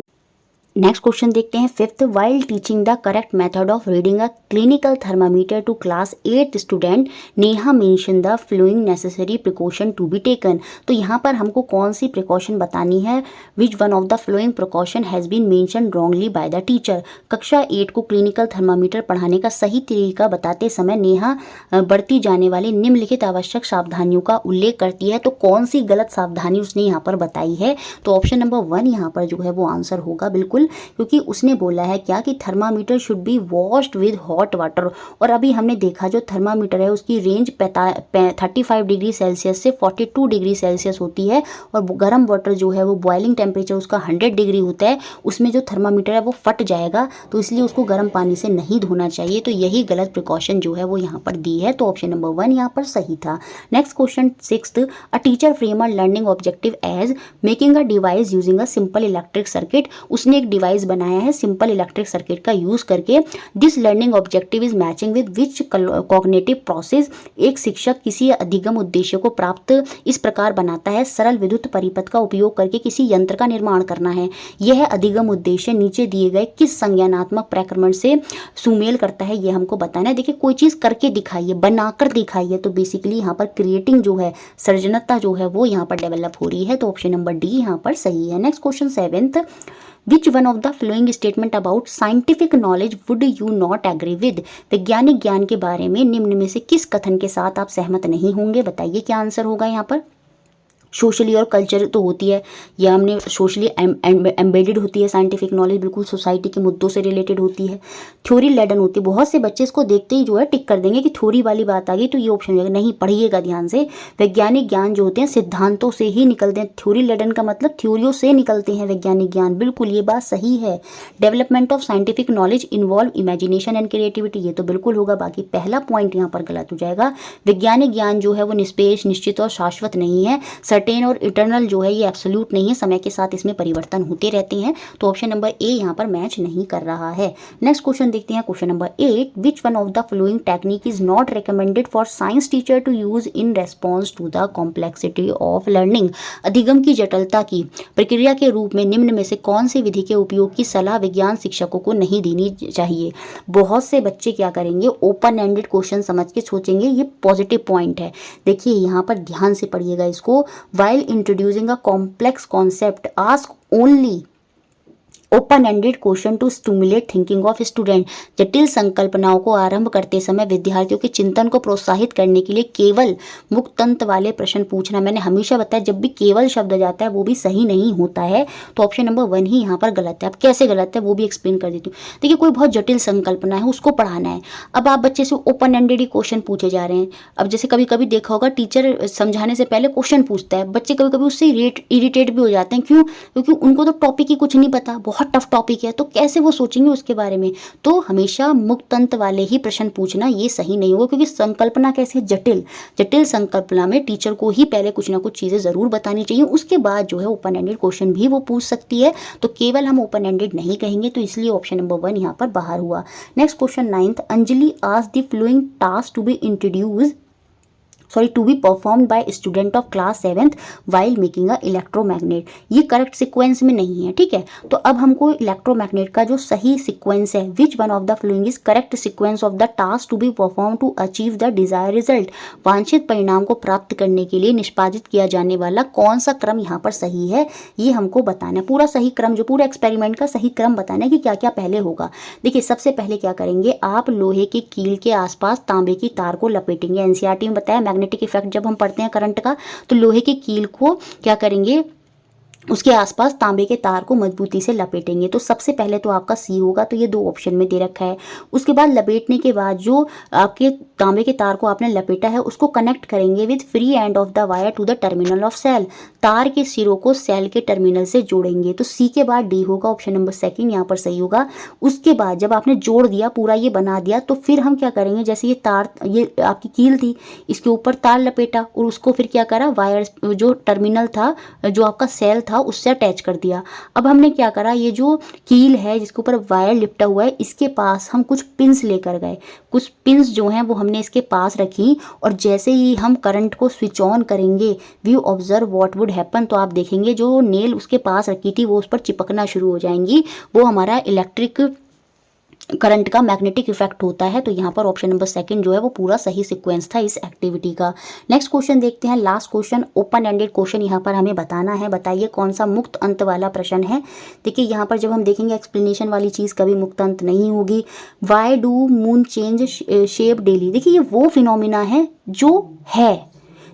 नेक्स्ट क्वेश्चन देखते हैं 5th, while teaching the correct method of reading a clinical thermometer to class 8 student, Neha mention the following necessary precaution to be taken. तो यहाँ पर हमको कौन सी प्रिकॉशन बतानी है, which one of the following precaution has been mention wrongly by the teacher. कक्षा 8 को क्लिनिकल थर्मामीटर पढ़ाने का सही तरीका बताते समय नेहा बरती जाने वाली निम्नलिखित आवश्यक सावधानियों का उल्लेख करती है, तो कौन सी गलत सावधानी उसने यहाँ पर बताई है। तो ऑप्शन नंबर 1 यहाँ पर जो है वो आंसर होगा बिल्कुल, क्योंकि उसने बोला है क्या कि thermometer should be washed with hot water. और अभी हमने देखा जो थर्मामीटर है उसकी रेंज 35 डिग्री सेल्सियस से 42 डिग्री सेल्सियस होती है, और गर्म वाटर जो है वो बॉइलिंग टेम्परेचर उसका 100 डिग्री होता है, उसमें जो थर्मामीटर है वो फट जाएगा, तो इसलिए उसको गर्म पानी से नहीं धोना चाहिए। तो यही गलत प्रिकॉशन जो है वो यहाँ पर दी है, तो ऑप्शन नंबर 1 यहाँ पर सही था। Next question 6th, a teacher frame a learning objective as making a device using a simple electric circuit. उसने एक डिवाइस बनाया है सिंपल इलेक्ट्रिक सर्किट का यूज करके। This learning objective is matching with which cognitive process. एक शिक्षक किसी अधिगम उद्देश्य को प्राप्त इस प्रकार बनाता है, सरल विद्युत परिपथ का उपयोग करके किसी यंत्र का निर्माण करना है। यह अधिगम उद्देश्य नीचे दिए गए किस संज्ञानात्मक प्रक्रमण से सुमेल करता है, ये हमको बताना है। देखिए कोई चीज करके दिखाइए, बनाकर दिखाइए, तो बेसिकली यहाँ पर क्रिएटिंग जो है, सृजनता जो है वो यहाँ पर डेवलप हो रही है, तो ऑप्शन नंबर डी यहाँ पर सही है। Next question 7th, which one of the following statement about scientific knowledge would you not agree with. वैज्ञानिक ज्ञान के बारे में निम्न में से किस कथन के साथ आप सहमत नहीं होंगे, बताइए क्या आंसर होगा यहाँ पर। सोशली और कल्चर तो होती है, या हमने सोशली एम्बेडेड होती है साइंटिफिक नॉलेज, बिल्कुल सोसाइटी के मुद्दों से रिलेटेड होती है। थ्योरी लेडन होती है, बहुत से बच्चे इसको देखते ही जो है टिक कर देंगे कि थ्योरी वाली बात आ गई, तो ये ऑप्शन होगा। नहीं, पढ़िएगा ध्यान से। वैज्ञानिक ज्ञान जो होते हैं सिद्धांतों से ही निकलते हैं। थ्योरी लेडन का मतलब थ्योरियों से निकलते हैं वैज्ञानिक ज्ञान, बिल्कुल ये बात सही है। Development of scientific knowledge involve imagination and creativity, ये तो बिल्कुल होगा। बाकी पहला पॉइंट यहाँ पर गलत हो जाएगा। वैज्ञानिक ज्ञान जो है वो निष्पेक्ष, निश्चित और शाश्वत नहीं है। सर्टेन और इटर्नल जो है ये एब्सोल्यूट नहीं है, समय के साथ इसमें परिवर्तन होते रहते हैं, तो ऑप्शन नंबर ए यहाँ पर मैच नहीं कर रहा है। नेक्स्ट क्वेश्चन देखते हैं, question number 8, which one of the following technique is not recommended for science teacher to use in response to the complexity of learning. अधिगम की जटिलता की प्रक्रिया के रूप में निम्न में से कौन सी विधि के उपयोग की सलाह विज्ञान शिक्षकों को नहीं देनी चाहिए। बहुत से बच्चे क्या करेंगे, ओपन एंडेड क्वेश्चन समझ के सोचेंगे, ये पॉजिटिव पॉइंट है। देखिए यहाँ पर ध्यान से पढ़िएगा इसको। While introducing a complex concept ask only open ended question to stimulate thinking of student. जटिल संकल्पनाओं को आरंभ करते समय विद्यार्थियों के चिंतन को प्रोत्साहित करने के लिए केवल मुक्त अंत वाले प्रश्न पूछना। मैंने हमेशा बताया जब भी केवल शब्द जाता है वो भी सही नहीं होता है, तो ऑप्शन नंबर 1 ही यहाँ पर गलत है। अब कैसे गलत है वो भी एक्सप्लेन कर देती हूँ। देखिए कोई बहुत जटिल संकल्पना है उसको पढ़ाना है, अब आप बच्चे से ओपन एंडेड ही क्वेश्चन पूछे जा रहे हैं। अब जैसे कभी कभी देखा होगा टीचर समझाने से पहले क्वेश्चन पूछता है, बच्चे कभी कभी उससे इरिटेट भी हो जाते हैं। क्यों? क्योंकि उनको तो टॉपिक ही कुछ नहीं पता, बहुत टफ टॉपिक है, तो कैसे वो सोचेंगे उसके बारे में। तो हमेशा मुक्त अंत वाले ही प्रश्न पूछना ये सही नहीं होगा, क्योंकि संकल्पना कैसे जटिल जटिल संकल्पना में टीचर को ही पहले कुछ ना कुछ चीज़ें ज़रूर बतानी चाहिए, उसके बाद जो है ओपन एंडेड क्वेश्चन भी वो पूछ सकती है। तो केवल हम ओपन एंडेड नहीं कहेंगे, तो इसलिए ऑप्शन नंबर 1 यहाँ पर बाहर हुआ। Next question 9th, Anjali asked the following task to be performed by student of class 7th while making a electromagnet. ये करेक्ट सीक्वेंस में नहीं है, ठीक है। तो अब हमको इलेक्ट्रोमैग्नेट का जो सही सीक्वेंस है, which one of the following is correct sequence of the task to be perform to achieve the desire result. वांछित परिणाम को प्राप्त करने के लिए निष्पादित किया जाने वाला कौन सा क्रम यहाँ पर सही है, ये हमको बताना है। पूरा सही क्रम, जो पूरा एक्सपेरिमेंट का सही क्रम बताना है कि क्या क्या पहले होगा। देखिए सबसे पहले क्या करेंगे, आप लोहे के कील के आसपास तांबे की तार को लपेटेंगे। एनसीईआरटी में बताया मैग्नेटिक इफेक्ट जब हम पढ़ते हैं करंट का, तो लोहे की कील को क्या करेंगे, उसके आसपास तांबे के तार को मजबूती से लपेटेंगे। तो सबसे पहले तो आपका सी होगा, तो ये 2 ऑप्शन में दे रखा है। उसके बाद लपेटने के बाद जो आपके तांबे के तार को आपने लपेटा है उसको कनेक्ट करेंगे with free end of the wire to the terminal of cell. तार के सिरों को सेल के टर्मिनल से जोड़ेंगे। तो सी के बाद डी होगा, ऑप्शन नंबर 2 यहाँ पर सही होगा। उसके बाद जब आपने जोड़ दिया, पूरा ये बना दिया, तो फिर हम क्या करेंगे, जैसे ये तार, ये आपकी कील थी, इसके ऊपर तार लपेटा और उसको फिर क्या करा, वायर जो टर्मिनल था, जो आपका सेल था, उससे अटैच कर दिया। अब हमने क्या करा, ये जो कील है जिसके ऊपर वायर लिपटा हुआ है, इसके पास हम कुछ पिंस लेकर गए। कुछ पिंस जो हैं वो हमने इसके पास रखी, और जैसे ही हम करंट को स्विच ऑन करेंगे, we observe what would happen. तो आप देखेंगे जो नेल उसके पास रखी थी वो उस पर चिपकना शुरू हो जाएंगी। वो हमारा इलेक्ट्रिक करंट का मैग्नेटिक इफेक्ट होता है। तो यहाँ पर ऑप्शन नंबर 2 जो है वो पूरा सही सीक्वेंस था इस एक्टिविटी का। नेक्स्ट क्वेश्चन देखते हैं, last question, open ended question यहाँ पर हमें बताना है। बताइए कौन सा मुक्त अंत वाला प्रश्न है। देखिए यहाँ पर जब हम देखेंगे एक्सप्लेनेशन वाली चीज़ कभी मुक्त अंत नहीं होगी। Why do moon change shape daily. देखिए ये वो फिनोमिना है जो है,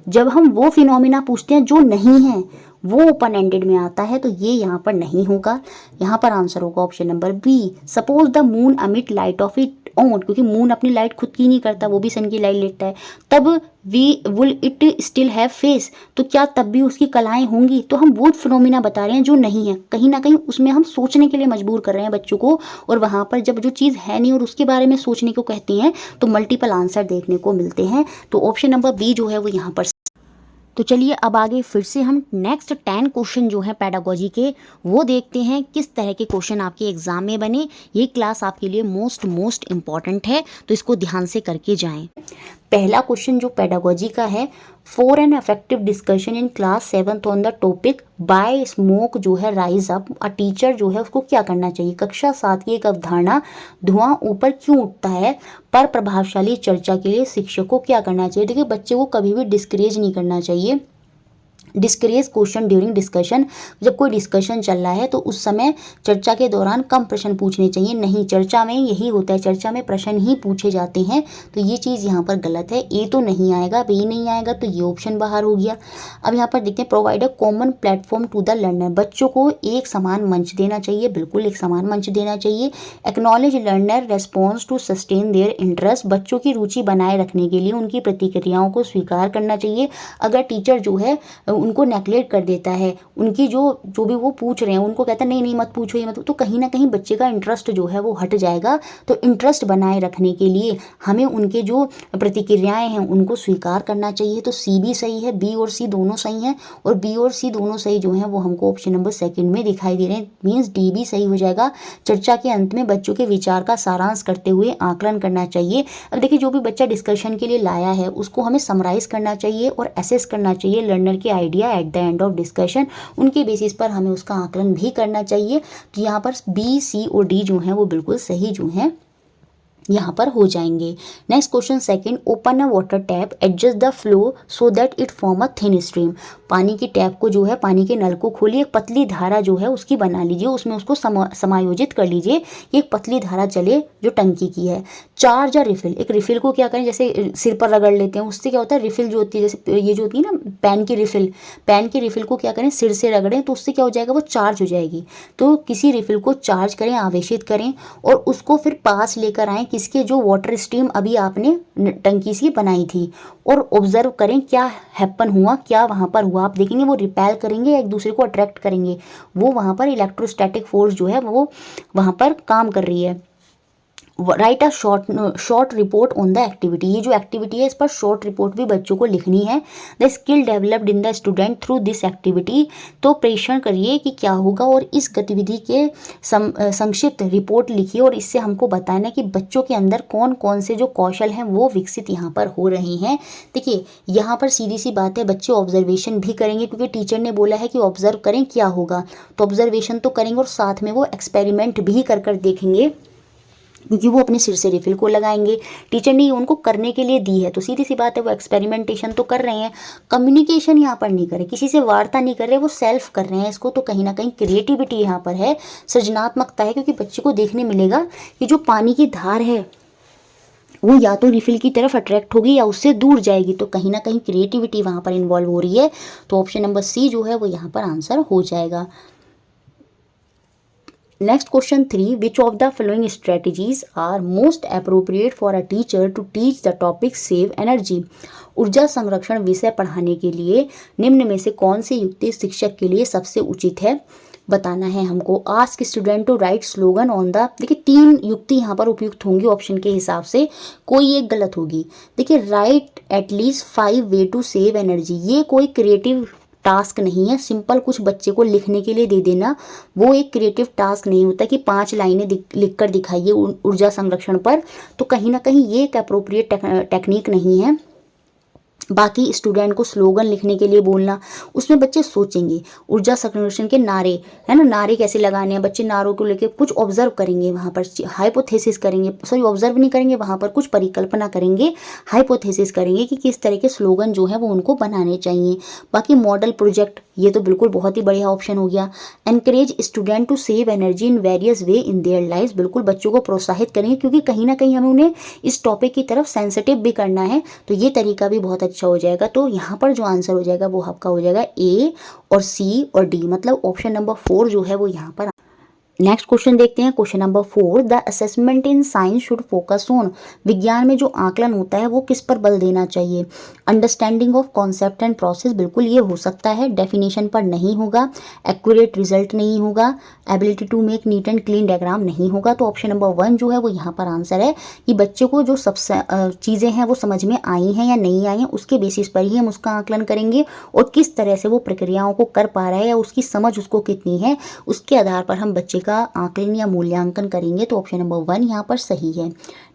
जब हम वो फिनोमिना पूछते हैं जो नहीं है वो ओपन एंडेड में आता है, तो ये यहाँ पर नहीं होगा। यहाँ पर आंसर होगा option number B, suppose the moon emit light of it own. क्योंकि मून अपनी लाइट खुद की नहीं करता, वो भी सन की लाइट लेता है। तब we will it still have phase. तो क्या तब भी उसकी कलाएं होंगी। तो हम वो फिनोमिना बता रहे हैं जो नहीं है, कहीं ना कहीं उसमें हम सोचने के लिए मजबूर कर रहे हैं बच्चों को। और वहाँ पर जब जो चीज़ है नहीं और उसके बारे में सोचने को कहती हैं, तो मल्टीपल आंसर देखने को मिलते हैं। तो ऑप्शन नंबर बी जो है वो यहाँ पर। तो चलिए अब आगे फिर से हम नेक्स्ट 10 क्वेश्चन जो हैं पेडागोजी के वो देखते हैं किस तरह के क्वेश्चन आपके एग्जाम में बने। ये क्लास आपके लिए मोस्ट इम्पॉर्टेंट है, तो इसको ध्यान से करके जाएं। पहला क्वेश्चन जो पेडागोजी का है, for an effective discussion in class 7th on the topic by smoke जो है राइज अप, अ टीचर जो है उसको क्या करना चाहिए। कक्षा 7 की एक अवधारणा धुआं ऊपर क्यों उठता है पर प्रभावशाली चर्चा के लिए शिक्षक को क्या करना चाहिए। देखिए बच्चे को कभी भी डिस्करेज नहीं करना चाहिए। डिस्करेज क्वेश्चन ड्यूरिंग डिस्कशन, जब कोई डिस्कशन चल रहा है तो उस समय चर्चा के दौरान कम प्रश्न पूछने चाहिए। नहीं, चर्चा में यही होता है, चर्चा में प्रश्न ही पूछे जाते हैं। तो ये चीज़ यहाँ पर गलत है। ए तो नहीं आएगा, बी नहीं आएगा, तो ये ऑप्शन बाहर हो गया। अब यहाँ पर देखते हैं, provide a common platform to the learner. बच्चों को एक समान मंच देना चाहिए, बिल्कुल एक समान मंच देना चाहिए। Acknowledge learner response to sustain their interest. बच्चों की रुचि बनाए रखने के लिए उनकी प्रतिक्रियाओं को स्वीकार करना चाहिए। अगर टीचर जो है उनको नेगलेक्ट कर देता है, उनकी जो भी वो पूछ रहे हैं उनको कहता है नहीं मत पूछो ये मत, तो कहीं ना कहीं बच्चे का इंटरेस्ट जो है वो हट जाएगा। तो इंटरेस्ट बनाए रखने के लिए हमें उनके जो प्रतिक्रियाएं हैं उनको स्वीकार करना चाहिए। तो सी भी सही है, बी और सी दोनों सही हैं, और बी और सी दोनों सही जो हैं वो हमको ऑप्शन नंबर 2 में दिखाई दे रहे हैं। मीन्स डी भी सही हो जाएगा। चर्चा के अंत में बच्चों के विचार का सारांश करते हुए आकलन करना चाहिए। अब देखिए जो भी बच्चा डिस्कशन के लिए लाया है उसको हमें समराइज करना चाहिए और असेस करना चाहिए लर्नर के idea at the end of discussion. उनके बेसिस पर हमें उसका आकलन भी करना चाहिए। तो यहाँ पर बी, सी और डी जो हैं वो बिल्कुल सही जो हैं यहाँ पर हो जाएंगे। Next question 2, open a water tap, adjust the flow so that it form a thin stream. पानी की टैप को जो है, पानी के नल को खोलिए, एक पतली धारा जो है उसकी बना लीजिए, उसमें उसको समायोजित कर लीजिए, ये एक पतली धारा चले जो टंकी की है। चार्ज या रिफिल, एक रिफिल को क्या करें, जैसे सिर पर रगड़ लेते हैं, उससे क्या होता है, रिफिल जो होती है, जैसे ये जो होती है ना पैन की रिफिल को क्या करें, सिर से रगड़ें तो उससे क्या हो जाएगा, वो चार्ज हो जाएगी। तो किसी रिफिल को चार्ज करें, आवेशित करें और उसको फिर पास लेकर आएँ किसके, जो वाटर स्ट्रीम अभी आपने टंकी से बनाई थी, और ऑब्जर्व करें क्या हैपन हुआ, क्या वहाँ पर हुआ। आप देखेंगे वो रिपेल करेंगे या एक दूसरे को अट्रैक्ट करेंगे, वो वहाँ पर इलेक्ट्रोस्टैटिक फोर्स जो है वो वहाँ पर काम कर रही है। Right a short report on the activity, ये जो एक्टिविटी है इस पर शॉर्ट रिपोर्ट भी बच्चों को लिखनी है। The skill developed in the student through this activity, तो प्रेक्षण करिए कि क्या होगा और इस गतिविधि के संक्षिप्त रिपोर्ट लिखिए, और इससे हमको बताना कि बच्चों के अंदर कौन कौन से जो कौशल हैं वो विकसित यहाँ पर हो रहे हैं। देखिए यहाँ पर सीधी सी बात है, बच्चे ऑब्जर्वेशन भी करेंगे क्योंकि टीचर ने बोला है कि ऑब्जर्व करें क्या होगा, तो ऑब्जर्वेशन तो करेंगे और साथ में वो एक्सपेरिमेंट भी कर कर देखेंगे, क्योंकि वो अपने सिर से रिफिल को लगाएंगे। टीचर ने उनको करने के लिए दी है, तो सीधी सी बात है वो एक्सपेरिमेंटेशन तो कर रहे हैं। कम्युनिकेशन यहाँ पर नहीं करे, किसी से वार्ता नहीं कर रहे, वो सेल्फ कर रहे हैं इसको, तो कहीं ना कहीं क्रिएटिविटी यहाँ पर है, सृजनात्मकता है, क्योंकि बच्चे को देखने मिलेगा कि जो पानी की धार है वो या तो रिफिल की तरफ अट्रैक्ट होगी या उससे दूर जाएगी, तो कहीं ना कहीं क्रिएटिविटी वहाँ पर इन्वॉल्व हो रही है। तो ऑप्शन नंबर सी जो है वो यहाँ पर आंसर हो जाएगा। Next question 3, which of the following strategies are most appropriate for a teacher to teach the topic save energy? ऊर्जा संरक्षण विषय पढ़ाने के लिए निम्न में से कौन सी युक्ति शिक्षक के लिए सबसे उचित है, बताना है हमको। Ask student to write slogan on the, देखिए 3 युक्ति यहाँ पर उपयुक्त होंगी ऑप्शन के हिसाब से, कोई एक गलत होगी। देखिए write at least 5 way to save energy, ये कोई क्रिएटिव टास्क नहीं है, सिंपल कुछ बच्चे को लिखने के लिए दे देना वो एक क्रिएटिव टास्क नहीं होता कि 5 लाइनें लिख कर दिखाइए ऊर्जा संरक्षण पर, तो कहीं ना कहीं ये एक अप्रोप्रिएट टेक्निक नहीं है। बाकी स्टूडेंट को स्लोगन लिखने के लिए बोलना, उसमें बच्चे सोचेंगे ऊर्जा संरक्षण के नारे, है ना, नारे कैसे लगाने हैं, बच्चे नारों को लेकर कुछ ऑब्जर्व करेंगे, वहाँ पर हाइपोथेसिस करेंगे, सॉरी ऑब्जर्व नहीं करेंगे, वहाँ पर कुछ परिकल्पना करेंगे, हाइपोथेसिस करेंगे कि किस तरह के स्लोगन जो है वो उनको बनाने चाहिए। बाकी मॉडल प्रोजेक्ट, ये तो बिल्कुल बहुत ही बढ़िया ऑप्शन हो गया। Encourage student to save energy in various way in their life, बिल्कुल बच्चों को प्रोत्साहित करेंगे क्योंकि कहीं ना कहीं हमें उन्हें इस टॉपिक की तरफ सेंसिटिव भी करना है, तो ये तरीका भी बहुत अच्छा हो जाएगा। तो यहाँ पर जो आंसर हो जाएगा वो आपका हो जाएगा ए और सी और डी, मतलब ऑप्शन नंबर 4 जो है वो यहाँ पर। नेक्स्ट क्वेश्चन देखते हैं, question number 4, the assessment in science should focus on, विज्ञान में जो आकलन होता है वो किस पर बल देना चाहिए। Understanding of concept and process, बिल्कुल ये हो सकता है, डेफिनेशन पर नहीं होगा, एक्यूरेट रिजल्ट नहीं होगा, ability to make neat and clean diagram नहीं होगा। तो ऑप्शन नंबर 1 जो है वो यहाँ पर आंसर है कि बच्चों को जो सब चीज़ें हैं वो समझ में आई हैं या नहीं आई हैं उसके बेसिस पर ही हम उसका आकलन करेंगे, और किस तरह से वो प्रक्रियाओं को कर पा रहा है या उसकी समझ उसको कितनी है उसके आधार पर हम बच्चे का आकलन या मूल्यांकन करेंगे। तो ऑप्शन नंबर 1 यहाँ पर सही है।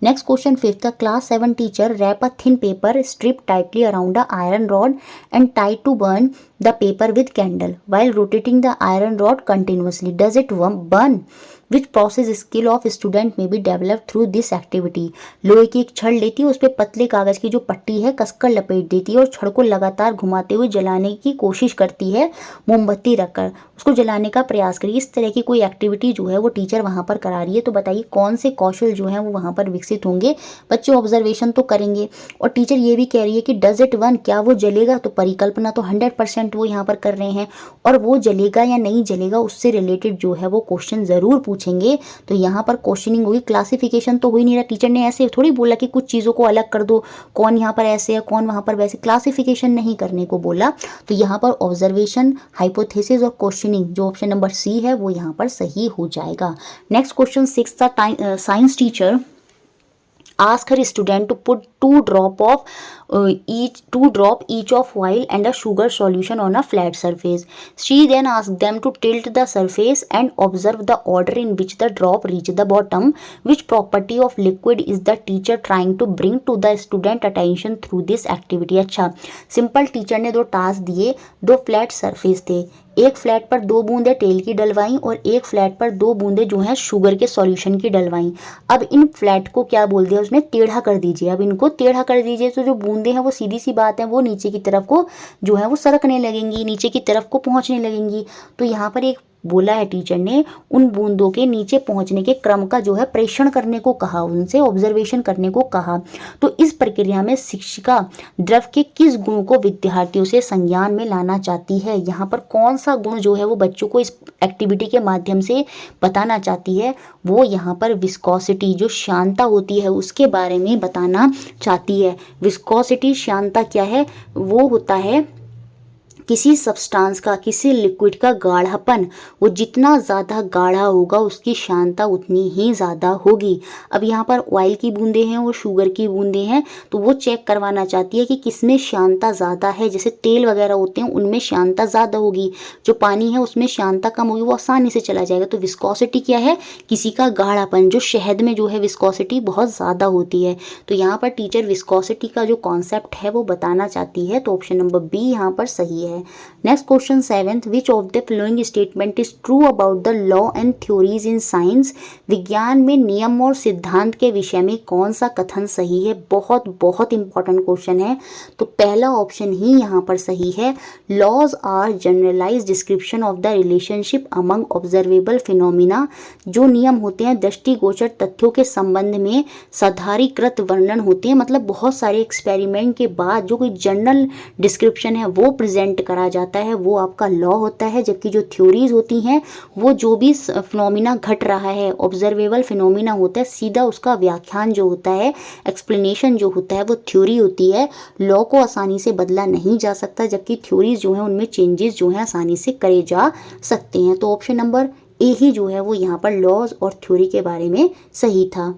Next question 5, class 7 teacher wrap a thin paper strip tightly around the iron rod and tied to burn the paper with candle while rotating the iron rod continuously. Does it burn? Which process skill of student may be developed through this activity? लोहे की एक छड़ लेती है, उस पर पतले कागज की जो पट्टी है कसकर लपेट देती है और छड़ को लगातार घुमाते हुए जलाने की कोशिश करती है, मोमबत्ती रखकर उसको जलाने का प्रयास करिए। इस तरह की कोई एक्टिविटी जो है वो टीचर वहाँ पर करा रही है, तो बताइए कौन से कौशल जो है वो वहाँ पर विकसित होंगे। बच्चे ऑब्जर्वेशन तो करेंगे और टीचर ये भी कह रही है कि डज इट बर्न, क्या वो जलेगा, तो परिकल्पना तो 100% वो यहाँ पर कर रहे हैं, और वो जलेगा या नहीं जलेगा उससे रिलेटेड जो है वो क्वेश्चन ज़रूर पूछेंगे। तो यहाँ पर क्वेश्चनिंग हुई, क्लासिफिकेशन तो हो ही नहीं रहा, टीचर ने ऐसे थोड़ी बोला कि कुछ चीज़ों को अलग कर दो, कौन यहाँ पर ऐसे है कौन वहाँ पर वैसे, क्लासिफिकेशन नहीं करने को बोला। तो यहाँ पर ऑब्जर्वेशन, हाइपोथेसिस और क्वेश्चनिंग जो ऑप्शन नंबर सी है वो यहाँ पर सही हो जाएगा। नेक्स्ट क्वेश्चन 6 था, science teacher ask her student to put 2 drop each of oil and a sugar solution on a flat surface. She then asked them to tilt the surface and observe the order in which the drop reach the bottom. Which property of liquid is the teacher trying to bring to the student attention through this activity? अच्छा, simple teacher ने 2 task दिए, 2 flat surface थे, एक flat पर 2 बूंदे तेल की डलवाई और एक फ्लैट पर 2 बूंदे जो है शुगर के सॉल्यूशन की डलवाई। अब इन फ्लैट को क्या बोल दिया उसने, टेढ़ा कर दीजिए। अब इनको टेढ़ा कर दीजिए तो जो बूंदे हैं वो सीधी सी बात है वो नीचे की तरफ को जो है वो सरकने लगेंगी, नीचे की तरफ को पहुंचने लगेंगी। तो यहाँ पर एक बोला है टीचर ने उन बूंदों के नीचे पहुंचने के क्रम का जो है प्रेक्षण करने को कहा, उनसे ऑब्जर्वेशन करने को कहा। तो इस प्रक्रिया में शिक्षिका द्रव के किस गुण को विद्यार्थियों से संज्ञान में लाना चाहती है, यहाँ पर कौन सा गुण जो है वो बच्चों को इस एक्टिविटी के माध्यम से बताना चाहती है, वो यहाँ पर विस्कोसिटी जो श्यानता होती है उसके बारे में बताना चाहती है। विस्कोसिटी श्यानता क्या है, वो होता है किसी सब्सटेंस का, किसी लिक्विड का गाढ़ापन, वो जितना ज़्यादा गाढ़ा होगा उसकी श्यानता उतनी ही ज़्यादा होगी। अब यहाँ पर ऑयल की बूंदें हैं और शुगर की बूंदें हैं, तो वो चेक करवाना चाहती है कि किसमें श्यानता ज़्यादा है। जैसे तेल वगैरह होते हैं उनमें श्यानता ज़्यादा होगी, जो पानी है उसमें श्यानता कम होगी, वो आसानी से चला जाएगा। तो विस्कोसिटी क्या है, किसी का गाढ़ापन, जो शहद में जो है विस्कोसिटी बहुत ज़्यादा होती है। तो यहाँ पर टीचर विस्कोसिटी का जो कॉन्सेप्ट है वो बताना चाहती है, तो ऑप्शन नंबर बी यहाँ पर सही है। Next question 7th, which of the following statement is true about the law and theories in science. विज्ञान में नियम और सिद्धांत के विषय में कौन सा कथन सही है। बहुत बहुत इंपॉर्टेंट क्वेश्चन है, तो पहला ऑप्शन ही यहाँ पर सही है। Laws are generalize description of the relationship among observable phenomena. जो नियम होते हैं दृष्टिगोचर तथ्यों के संबंध में साधारीकृत वर्णन होते हैं, मतलब बहुत सारे एक्सपेरिमेंट के बाद जो कोई जनरल डिस्क्रिप्शन है वो प्रेजेंट करा जाता है, वो आपका लॉ होता है। जबकि जो थ्योरीज होती हैं वो जो भी फिनोमिना घट रहा है, ऑब्जर्वेबल फिनोमिना होता है, सीधा उसका व्याख्यान जो होता है, एक्सप्लेनेशन जो होता है वो थ्योरी होती है। लॉ को आसानी से बदला नहीं जा सकता, जबकि थ्योरीज जो हैं उनमें चेंजेस जो हैं आसानी से करे जा सकते हैं। तो ऑप्शन नंबर ए ही जो है वो यहाँ पर लॉज और थ्योरी के बारे में सही था।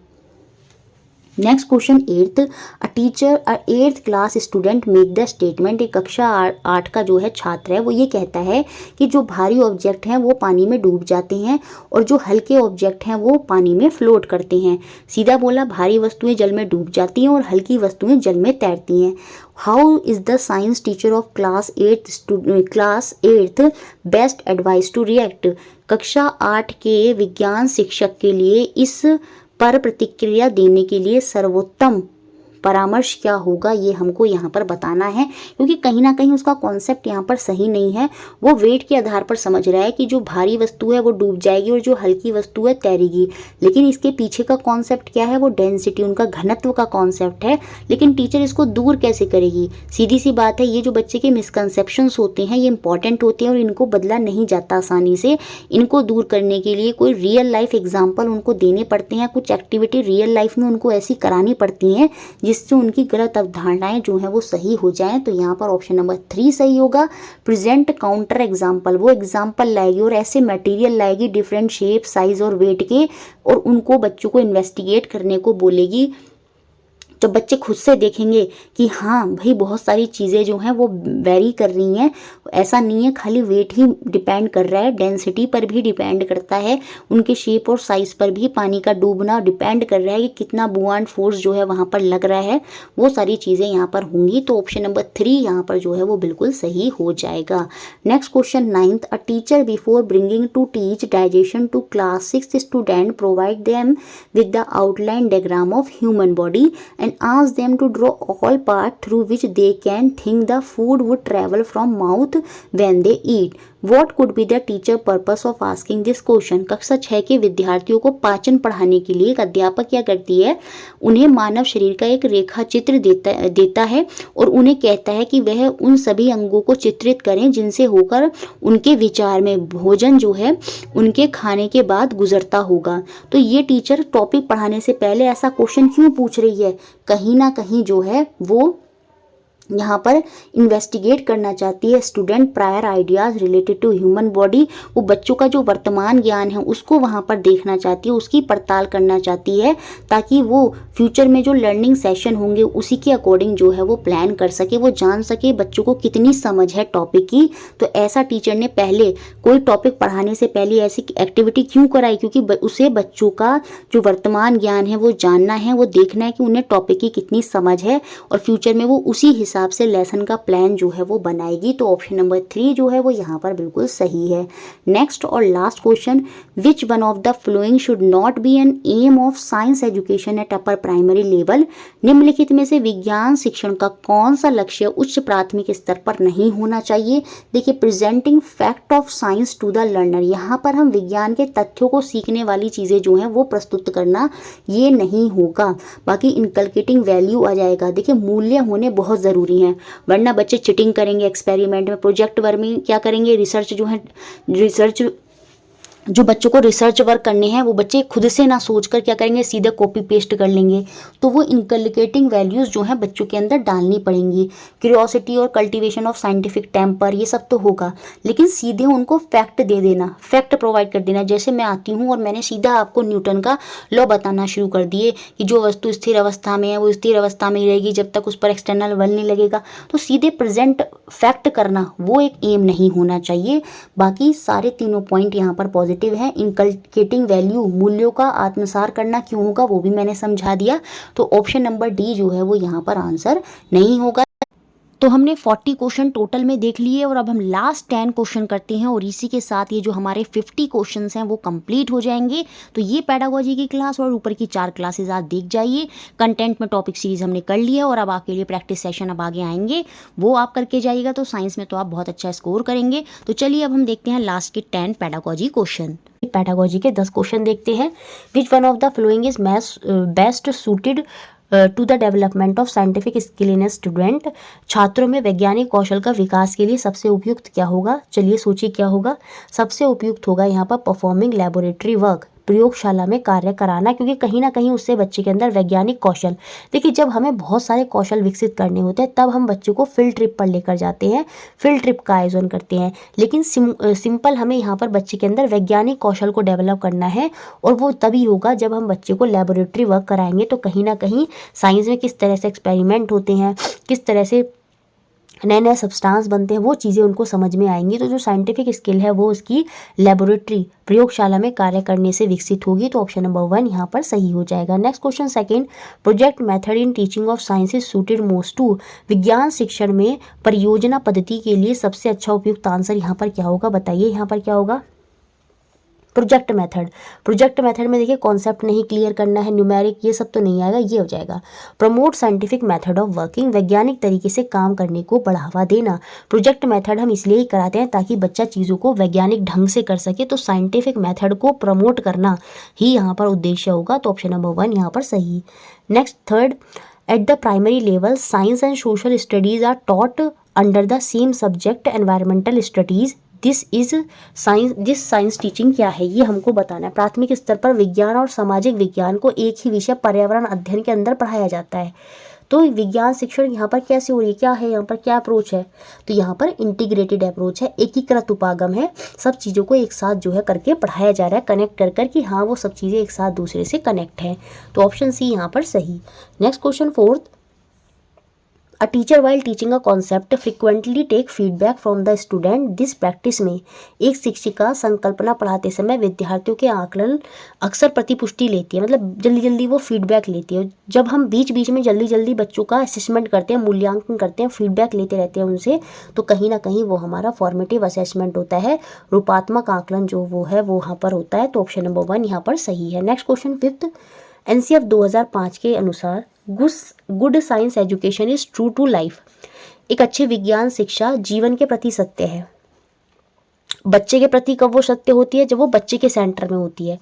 Next question 8th, a teacher a 8th class student make the statement. एक कक्षा 8 का जो है छात्र है वो ये कहता है कि जो भारी ऑब्जेक्ट हैं वो पानी में डूब जाते हैं और जो हल्के ऑब्जेक्ट हैं वो पानी में फ्लोट करते हैं। सीधा बोला, भारी वस्तुएं जल में डूब जाती हैं और हल्की वस्तुएं जल में तैरती हैं। How is the science teacher of class 8th best advice to react. कक्षा 8 के विज्ञान शिक्षक के लिए इस पर प्रतिक्रिया देने के लिए सर्वोत्तम परामर्श क्या होगा, ये हमको यहाँ पर बताना है, क्योंकि कहीं ना कहीं उसका कॉन्सेप्ट यहाँ पर सही नहीं है। वो वेट के आधार पर समझ रहा है कि जो भारी वस्तु है वो डूब जाएगी और जो हल्की वस्तु है तैरेगी, लेकिन इसके पीछे का कॉन्सेप्ट क्या है, वो डेंसिटी, उनका घनत्व का कॉन्सेप्ट है। लेकिन टीचर इसको दूर कैसे करेगी। सीधी सी बात है, ये जो बच्चे के मिसकंसेप्शंस होते हैं ये इंपॉर्टेंट होते हैं और इनको बदला नहीं जाता आसानी से। इनको दूर करने के लिए कोई रियल लाइफ एग्जाम्पल उनको देने पड़ते हैं, कुछ एक्टिविटी रियल लाइफ में उनको ऐसी करानी पड़ती हैं जिससे उनकी गलत अवधारणाएं जो हैं वो सही हो जाएं। तो यहाँ पर ऑप्शन नंबर 3 सही होगा। प्रेजेंट काउंटर एग्जाम्पल, वो एग्जाम्पल लाएगी और ऐसे मटेरियल लाएगी डिफरेंट शेप, साइज और वेट के, और उनको बच्चों को इन्वेस्टिगेट करने को बोलेगी। जब बच्चे खुद से देखेंगे कि हाँ भाई बहुत सारी चीज़ें जो हैं वो वेरी कर रही हैं, ऐसा नहीं है खाली वेट ही डिपेंड कर रहा है, डेंसिटी पर भी डिपेंड करता है, उनके शेप और साइज़ पर भी पानी का डूबना डिपेंड कर रहा है कि कितना बुआंट फोर्स जो है वहाँ पर लग रहा है, वो सारी चीज़ें यहाँ पर होंगी। तो ऑप्शन नंबर 3 यहाँ पर जो है वो बिल्कुल सही हो जाएगा। Next question 9th, a teacher before bringing to teach digestion to class 6 student provide them with the outline diagram of human body and ask them to draw all parts through which they can think the food would travel from mouth when they eat. What could be the teacher purpose of asking this question? कक्षा 6 के विद्यार्थियों को पाचन पढ़ाने के लिए एक अध्यापक क्या करती है, उन्हें मानव शरीर का एक रेखा चित्र देता है और उन्हें कहता है कि वह उन सभी अंगों को चित्रित करें जिनसे होकर उनके विचार में भोजन जो है उनके खाने के बाद गुजरता होगा। तो ये टीचर टॉपिक पढ़ाने से पहले ऐसा क्वेश्चन क्यों पूछ रही है, कहीं ना कहीं जो है वो यहाँ पर इन्वेस्टिगेट करना चाहती है student prior ideas related to human body. वो बच्चों का जो वर्तमान ज्ञान है उसको वहाँ पर देखना चाहती है, उसकी पड़ताल करना चाहती है, ताकि वो फ्यूचर में जो लर्निंग सेशन होंगे उसी के अकॉर्डिंग जो है वो प्लान कर सके, वो जान सके बच्चों को कितनी समझ है टॉपिक की। तो ऐसा टीचर ने पहले कोई टॉपिक पढ़ाने से पहले ऐसी एक्टिविटी क्यों कराई, क्योंकि उसे बच्चों का जो वर्तमान ज्ञान है वो जानना है, वो देखना है कि उन्हें टॉपिक की कितनी समझ है और फ्यूचर में वो उसी हिसाब से लेसन का प्लान जो है वो बनाएगी। तो ऑप्शन नंबर 3 जो है वो यहाँ पर बिल्कुल सही है। नेक्स्ट और last question, which one of the following should not be an aim of science education at upper primary level. निम्नलिखित में से विज्ञान शिक्षण का कौन सा लक्ष्य उच्च प्राथमिक स्तर पर नहीं होना चाहिए। देखिए, presenting fact of science to the learner, यहाँ पर हम विज्ञान के तथ्यों को सीखने वाली चीज़ें जो हैं वो प्रस्तुत करना ये नहीं होगा। बाकी इनकलकेटिंग वैल्यू आ जाएगा। देखिए, मूल्य होने बहुत ज़रूरी हैं, वरना बच्चे चिटिंग करेंगे एक्सपेरिमेंट में, प्रोजेक्ट वर्क में क्या करेंगे, रिसर्च जो बच्चों को रिसर्च वर्क करने हैं वो बच्चे खुद से ना सोचकर क्या करेंगे, सीधे कॉपी पेस्ट कर लेंगे। तो वो इनकलकेटिंग वैल्यूज़ जो हैं बच्चों के अंदर डालनी पड़ेंगी। क्यूरियोसिटी और कल्टीवेशन ऑफ साइंटिफिक टेम्पर, ये सब तो होगा, लेकिन सीधे उनको फैक्ट दे देना, फैक्ट प्रोवाइड कर देना। जैसे मैं आती हूँ और मैंने सीधा आपको न्यूटन का लॉ बताना शुरू कर दिए कि जो वस्तु स्थिर अवस्था में है वो स्थिर अवस्था में ही रहेगी जब तक उस पर एक्सटर्नल बल नहीं लगेगा। तो सीधे प्रेजेंट फैक्ट करना वो एक एम नहीं होना चाहिए। बाकी सारे तीनों पॉइंट यहाँ पर पॉजिटिव है। इनकलकेटिंग वैल्यू, मूल्यों का आत्मसार करना क्यों होगा वो भी मैंने समझा दिया। तो ऑप्शन नंबर डी जो है वो यहाँ पर आंसर नहीं होगा। तो हमने 40 क्वेश्चन टोटल में देख लिए और अब हम लास्ट 10 क्वेश्चन करते हैं और इसी के साथ ये जो हमारे 50 क्वेश्चंस हैं वो कंप्लीट हो जाएंगे। तो ये पेडागोजी की क्लास और ऊपर की 4 क्लासेस आप देख जाइए। कंटेंट में टॉपिक सीरीज हमने कर लिया और अब आपके लिए प्रैक्टिस सेशन अब आगे आएंगे, वो आप करके जाइएगा। तो साइंस में तो आप बहुत अच्छा स्कोर करेंगे। तो चलिए अब हम देखते हैं लास्ट के 10 पेडागोजी क्वेश्चन। पेडागोजी के 10 क्वेश्चन देखते हैं। Which one of the following is best suited to the development of scientific skill in a student. छात्रों में वैज्ञानिक कौशल का विकास के लिए सबसे उपयुक्त क्या होगा। चलिए सोचिए क्या होगा। सबसे उपयुक्त होगा यहाँ पर परफॉर्मिंग लेबोरेटरी वर्क, प्रयोगशाला में कार्य कराना, क्योंकि कहीं ना कहीं उससे बच्चे के अंदर वैज्ञानिक कौशल, देखिए जब हमें बहुत सारे कौशल विकसित करने होते हैं तब हम बच्चों को फील्ड ट्रिप पर लेकर जाते हैं, फील्ड ट्रिप का आयोजन करते हैं। लेकिन सिंपल हमें यहाँ पर बच्चे के अंदर वैज्ञानिक कौशल को डेवलप करना है और वो तभी होगा जब हम बच्चे को लेबोरेटरी वर्क कराएंगे। तो कहीं ना कहीं साइंस में किस तरह से एक्सपेरिमेंट होते हैं, किस तरह से नए नए सब्सटेंस बनते हैं, वो चीज़ें उनको समझ में आएंगी। तो जो साइंटिफिक स्किल है वो उसकी लेबोरेटरी, प्रयोगशाला में कार्य करने से विकसित होगी। तो ऑप्शन नंबर 1 यहाँ पर सही हो जाएगा। Next question second, project method in teaching of science is suited most to. विज्ञान शिक्षण में परियोजना पद्धति के लिए सबसे अच्छा उपयुक्त आंसर यहाँ पर क्या होगा, बताइए यहाँ पर क्या होगा। प्रोजेक्ट मेथड, प्रोजेक्ट मेथड में देखिए कॉन्सेप्ट नहीं क्लियर करना है, न्यूमेरिक ये सब तो नहीं आएगा, ये हो जाएगा। Promote scientific method of working, वैज्ञानिक तरीके से काम करने को बढ़ावा देना। प्रोजेक्ट मेथड हम इसलिए ही कराते हैं ताकि बच्चा चीज़ों को वैज्ञानिक ढंग से कर सके। तो साइंटिफिक मेथड को प्रमोट करना ही यहाँ पर उद्देश्य होगा। तो ऑप्शन नंबर 1 यहाँ पर सही। Next third, at the primary level science and social studies are taught under the same subject environmental studies. This science teaching क्या है, ये हमको बताना है। प्राथमिक स्तर पर विज्ञान और सामाजिक विज्ञान को एक ही विषय पर्यावरण अध्ययन के अंदर पढ़ाया जाता है। तो विज्ञान शिक्षण यहाँ पर कैसे हो रही है, क्या है यहाँ पर, क्या अप्रोच है। तो यहाँ पर इंटीग्रेटेड अप्रोच है, एकीकृत उपागम है। सब चीज़ों को एक साथ जो है करके पढ़ाया जा रहा है, कनेक्ट कर कर कि हाँ वो सब चीज़ें एक साथ दूसरे से कनेक्ट है। तो ऑप्शन सी यहाँ पर सही। Next question fourth, a teacher while teaching a concept frequently take feedback from the student. This practice में एक शिक्षिका संकल्पना पढ़ाते समय विद्यार्थियों के आकलन अक्सर प्रतिपुष्टि लेती है, मतलब जल्दी जल्दी वो फीडबैक लेती है। जब हम बीच बीच में जल्दी जल्दी बच्चों का असेसमेंट करते हैं, मूल्यांकन करते हैं, फीडबैक लेते रहते हैं उनसे, तो कहीं ना कहीं वो हमारा फॉर्मेटिव असेसमेंट होता है, रूपात्मक आकलन जो वो है वो वहाँ पर होता है। तो ऑप्शन नंबर 1 यहाँ पर सही है। नेक्स्ट क्वेश्चन फिफ्थ, एनसीएफ 2005 के अनुसार good science education is true to life. एक अच्छी विज्ञान शिक्षा जीवन के प्रति सत्य है। बच्चे के प्रति कब वो सत्य होती है, जब वो बच्चे के सेंटर में होती है।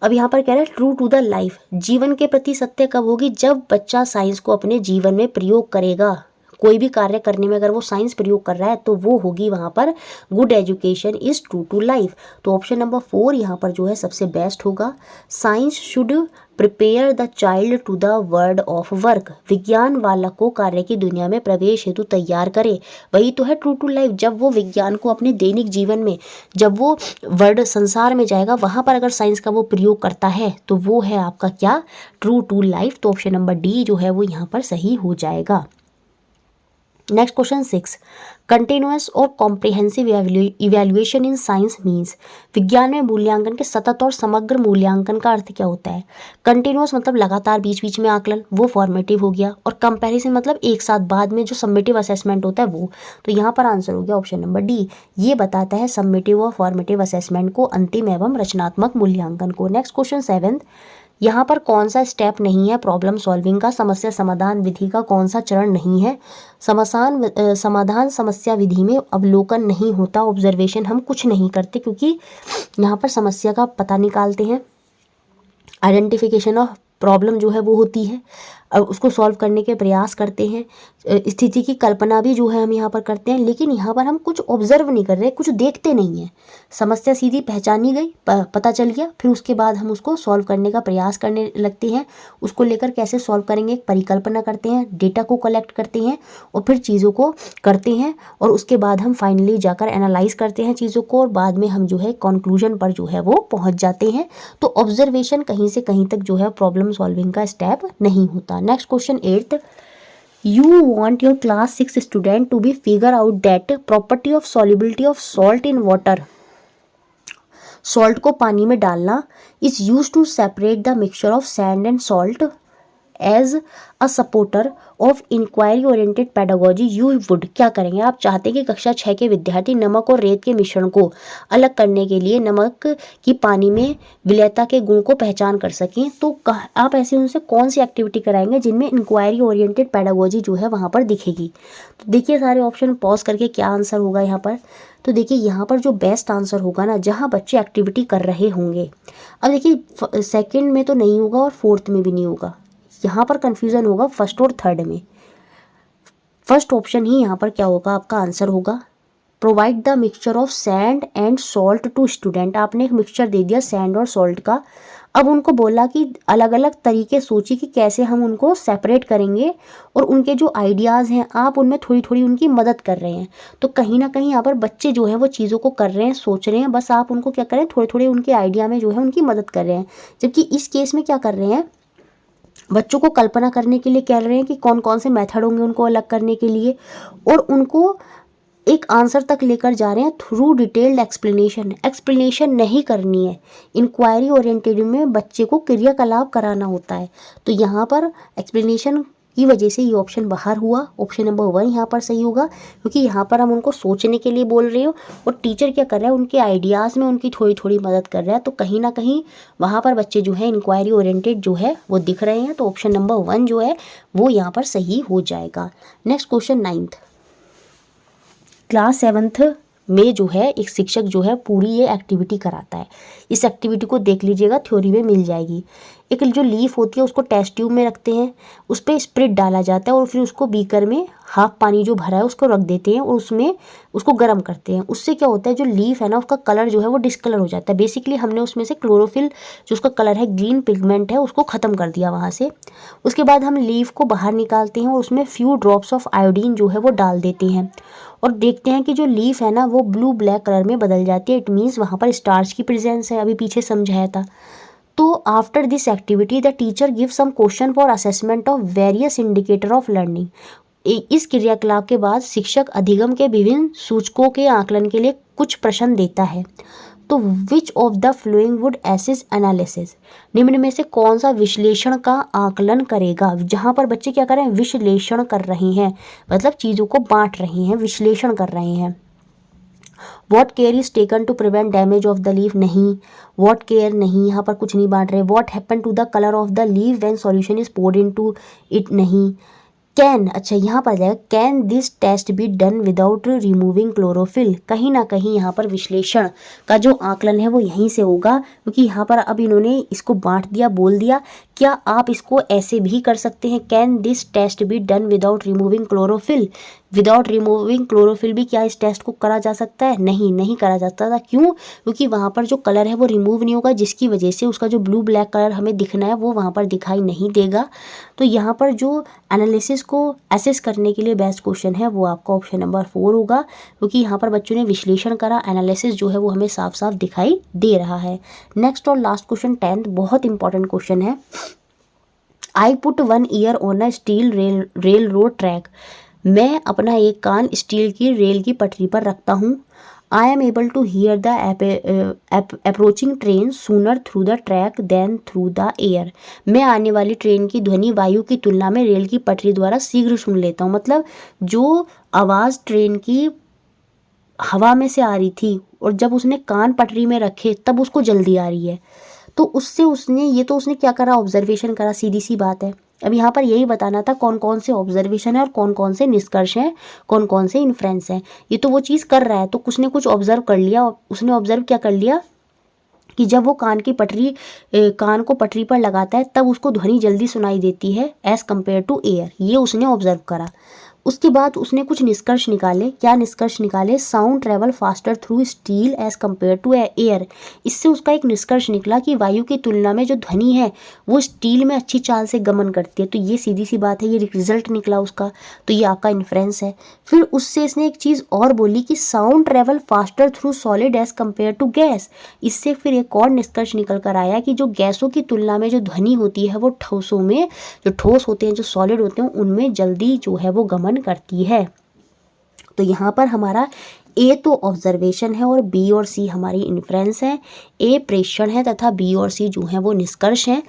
अब यहाँ पर कह रहा है ट्रू टू द लाइफ, जीवन के प्रति सत्य कब होगी, जब बच्चा साइंस को अपने जीवन में प्रयोग करेगा। कोई भी कार्य करने में अगर वो साइंस प्रयोग कर रहा है तो वो होगी वहाँ पर good education is true to life. तो ऑप्शन नंबर 4 यहाँ पर जो है सबसे बेस्ट होगा। Science should prepare the child to the world of work. विज्ञान बालक को कार्य की दुनिया में प्रवेश हेतु तैयार करे, वही तो है ट्रू टू लाइफ। जब वो विज्ञान को अपने दैनिक जीवन में, जब वो वर्ल्ड संसार में जाएगा वहाँ पर अगर साइंस का वो प्रयोग करता है तो वो है आपका क्या, ट्रू टू लाइफ। तो ऑप्शन नंबर डी जो है वो यहाँ पर सही हो जाएगा। नेक्स्ट क्वेश्चन 6, कंटिन्यूअस और कॉम्प्रिहेंसिव इवैल्यूएशन इन साइंस मीन्स, विज्ञान में मूल्यांकन के सतत और समग्र मूल्यांकन का अर्थ क्या होता है। कंटिन्यूअस मतलब लगातार बीच बीच में आकलन, वो फॉर्मेटिव हो गया, और कंपैरिजन मतलब एक साथ बाद में जो समेटिव असेसमेंट होता है वो। तो यहाँ पर आंसर हो गया ऑप्शन नंबर डी, ये बताता है समेटिव और फॉर्मेटिव असेसमेंट को, अंतिम एवं रचनात्मक मूल्यांकन को। नेक्स्ट क्वेश्चन 7, यहाँ पर कौन सा स्टेप नहीं है प्रॉब्लम सॉल्विंग का, समस्या समाधान विधि का कौन सा चरण नहीं है। समाधान समस्या विधि में अवलोकन नहीं होता, ऑब्जर्वेशन हम कुछ नहीं करते, क्योंकि यहाँ पर समस्या का पता निकालते हैं, आइडेंटिफिकेशन ऑफ प्रॉब्लम जो है वो होती है, और उसको सॉल्व करने के प्रयास करते हैं, स्थिति की कल्पना भी जो है हम यहाँ पर करते हैं, लेकिन यहाँ पर हम कुछ ऑब्जर्व नहीं कर रहे, कुछ देखते नहीं हैं। समस्या सीधी पहचानी गई, पता चल गया, फिर उसके बाद हम उसको सॉल्व करने का प्रयास करने लगते हैं, उसको लेकर कैसे सॉल्व करेंगे एक परिकल्पना करते हैं, डेटा को कलेक्ट करते हैं और फिर चीज़ों को करते हैं, और उसके बाद हम फाइनली जाकर एनालाइज करते हैं चीज़ों को, और बाद में हम जो है कंक्लूजन पर जो है वो पहुँच जाते हैं। तो ऑब्जर्वेशन कहीं से कहीं तक जो है प्रॉब्लम सॉल्विंग का स्टेप नहीं होता। Next question 8, you want your class 6 student to be figure out that property of solubility of salt in water, salt को पानी में डालना is used to separate the mixture of sand and salt as a supporter of inquiry oriented pedagogy you would. क्या करेंगे आप, चाहते हैं कि कक्षा 6 के विद्यार्थी नमक और रेत के मिश्रण को अलग करने के लिए नमक की पानी में विलयता के गुण को पहचान कर सकें, तो आप ऐसे उनसे कौन सी एक्टिविटी कराएंगे जिनमें इंक्वायरी ओरिएंटेड पेडागोजी जो है वहाँ पर दिखेगी। तो देखिए सारे ऑप्शन पॉज करके क्या आंसर होगा यहाँ पर। तो देखिए यहाँ पर जो बेस्ट आंसर होगा ना, जहाँ बच्चे एक्टिविटी कर रहे होंगे। अब देखिए सेकंड में तो नहीं होगा और फोर्थ में भी नहीं होगा, यहाँ पर कंफ्यूजन होगा फर्स्ट और थर्ड में। फर्स्ट ऑप्शन ही यहाँ पर क्या होगा, आपका आंसर होगा। Provide the mixture of sand and salt to student, आपने एक मिक्सचर दे दिया सैंड और सॉल्ट का, अब उनको बोला कि अलग अलग तरीके सोचिए कि कैसे हम उनको सेपरेट करेंगे, और उनके जो आइडियाज़ हैं आप उनमें थोड़ी थोड़ी उनकी मदद कर रहे हैं। तो कहीं ना कहीं यहाँ पर बच्चे जो है वो चीज़ों को कर रहे हैं, सोच रहे हैं, बस आप उनको क्या करें, थोड़े थोड़े उनके आइडिया में जो है उनकी मदद कर रहे हैं। जबकि इस केस में क्या कर रहे हैं, बच्चों को कल्पना करने के लिए कह रहे हैं कि कौन कौन से मेथड होंगे उनको अलग करने के लिए, और उनको एक आंसर तक लेकर जा रहे हैं थ्रू डिटेल्ड एक्सप्लेनेशन नहीं करनी है। इंक्वायरी ओरिएंटेड में बच्चे को क्रियाकलाप कराना होता है, तो यहाँ पर एक्सप्लेनेशन की वजह से ये ऑप्शन बाहर हुआ। ऑप्शन नंबर 1 यहाँ पर सही होगा, क्योंकि यहाँ पर हम उनको सोचने के लिए बोल रहे हो और टीचर क्या कर रहा है, उनके आइडियाज़ में उनकी थोड़ी थोड़ी मदद कर रहा है। तो कहीं ना कहीं वहाँ पर बच्चे जो है इंक्वायरी ओरिएंटेड जो है वो दिख रहे हैं। तो ऑप्शन नंबर 1 जो है वो यहाँ पर सही हो जाएगा। Next question 9th, class 7th में जो है एक शिक्षक जो है पूरी ये एक्टिविटी कराता है। इस एक्टिविटी को देख लीजिएगा, थ्योरी में मिल जाएगी। एक जो लीफ होती है उसको टेस्ट ट्यूब में रखते हैं, उस पर स्प्रिट डाला जाता है और फिर उसको बीकर में हाफ पानी जो भरा है उसको रख देते हैं और उसमें उसको गर्म करते हैं। उससे क्या होता है, जो लीफ है ना उसका कलर जो है वो डिस्कलर हो जाता है। बेसिकली हमने उसमें से क्लोरोफिल जो उसका कलर है, ग्रीन पिगमेंट है, उसको ख़त्म कर दिया वहाँ से। उसके बाद हम लीफ को बाहर निकालते हैं और उसमें फ्यू ड्रॉप्स ऑफ आयोडीन जो है वो डाल देते हैं और देखते हैं कि जो लीफ है ना वो ब्लू ब्लैक कलर में बदल जाती है। इट मीन्स वहाँ पर स्टार्च की प्रेजेंस है, अभी पीछे समझाया था। तो after this activity the teacher give some question for assessment of various indicator of learning. इस क्रियाकलाप के बाद शिक्षक अधिगम के विभिन्न सूचकों के आकलन के लिए कुछ प्रश्न देता है। तो which of the following would assess analysis, निम्न में से कौन सा विश्लेषण का आकलन करेगा। जहाँ पर बच्चे क्या कर रहे हैं, विश्लेषण कर रहे हैं, मतलब चीज़ों को बांट रहे हैं, विश्लेषण कर रहे हैं। What care is taken to prevent damage of the leaf, नहीं, वॉट केयर नहीं, यहाँ पर कुछ नहीं बांट रहे। What happen to the colour of the leaf when solution is poured into it, नहीं। कैन, अच्छा यहाँ पर जाएगा, can this test be done without removing chlorophyll. कहीं ना कहीं यहाँ पर विश्लेषण का जो आकलन है वो यहीं से होगा, क्योंकि यहाँ पर अब इन्होंने इसको बांट दिया, बोल दिया। क्या आप इसको ऐसे भी कर सकते हैं, can this test be done without removing chlorophyll. Without removing chlorophyll भी क्या इस टेस्ट को करा जा सकता है, नहीं करा जाता था। क्यों, क्योंकि वहाँ पर जो कलर है वो रिमूव नहीं होगा, जिसकी वजह से उसका जो ब्लू ब्लैक कलर हमें दिखना है वो वहाँ पर दिखाई नहीं देगा। तो यहाँ पर जो एनालिसिस को एसेस करने के लिए बेस्ट क्वेश्चन है वो आपका ऑप्शन नंबर 4 होगा, क्योंकि यहाँ पर बच्चों ने विश्लेषण करा, एनालिसिस जो है वो हमें साफ साफ दिखाई दे रहा है। नेक्स्ट और लास्ट क्वेश्चन 10th, बहुत इंपॉर्टेंट क्वेश्चन है। I put 1 year on a steel rail road track मैं अपना एक कान स्टील की रेल की पटरी पर रखता हूँ। I am able to hear the approaching train sooner through the track than through the air. मैं आने वाली ट्रेन की ध्वनि वायु की तुलना में रेल की पटरी द्वारा शीघ्र सुन लेता हूँ। मतलब जो आवाज़ ट्रेन की हवा में से आ रही थी और जब उसने कान पटरी में रखे तब उसको जल्दी आ रही है। तो उससे उसने क्या करा, ऑब्जर्वेशन करा, सीधी सी बात है। अब यहाँ पर यही बताना था कौन कौन से ऑब्जर्वेशन है और कौन कौन से निष्कर्ष हैं, कौन कौन से इन्फ्रेंस हैं। ये तो वो चीज़ कर रहा है तो कुछ ने कुछ ऑब्जर्व कर लिया। उसने ऑब्जर्व क्या कर लिया कि जब वो कान को पटरी पर लगाता है तब उसको ध्वनि जल्दी सुनाई देती है एज़ कम्पेयर टू एयर। ये उसने ऑब्जर्व करा। उसके बाद उसने कुछ निष्कर्ष निकाले। क्या निष्कर्ष निकाले? Sound travel faster through steel as compare to air. इससे उसका एक निष्कर्ष निकला कि वायु की तुलना में जो ध्वनि है वो स्टील में अच्छी चाल से गमन करती है। तो ये सीधी सी बात है, ये रिजल्ट निकला उसका। तो ये आपका इन्फ्रेंस है। फिर उससे इसने एक चीज़ और बोली कि sound travel faster through solid as compare to gas. इससे फिर एक और निष्कर्ष निकल कर आया कि जो गैसों की तुलना में जो ध्वनि होती है वो ठोसों में, जो ठोस होते हैं, जो सॉलिड होते हैं, उनमें जल्दी जो है वो गमन करती है। तो यहाँ पर हमारा ए तो ऑब्जर्वेशन है और बी और सी हमारी इन्फ्रेंस है। ए प्रेषण है तथा बी और सी जो है वो निष्कर्ष हैं।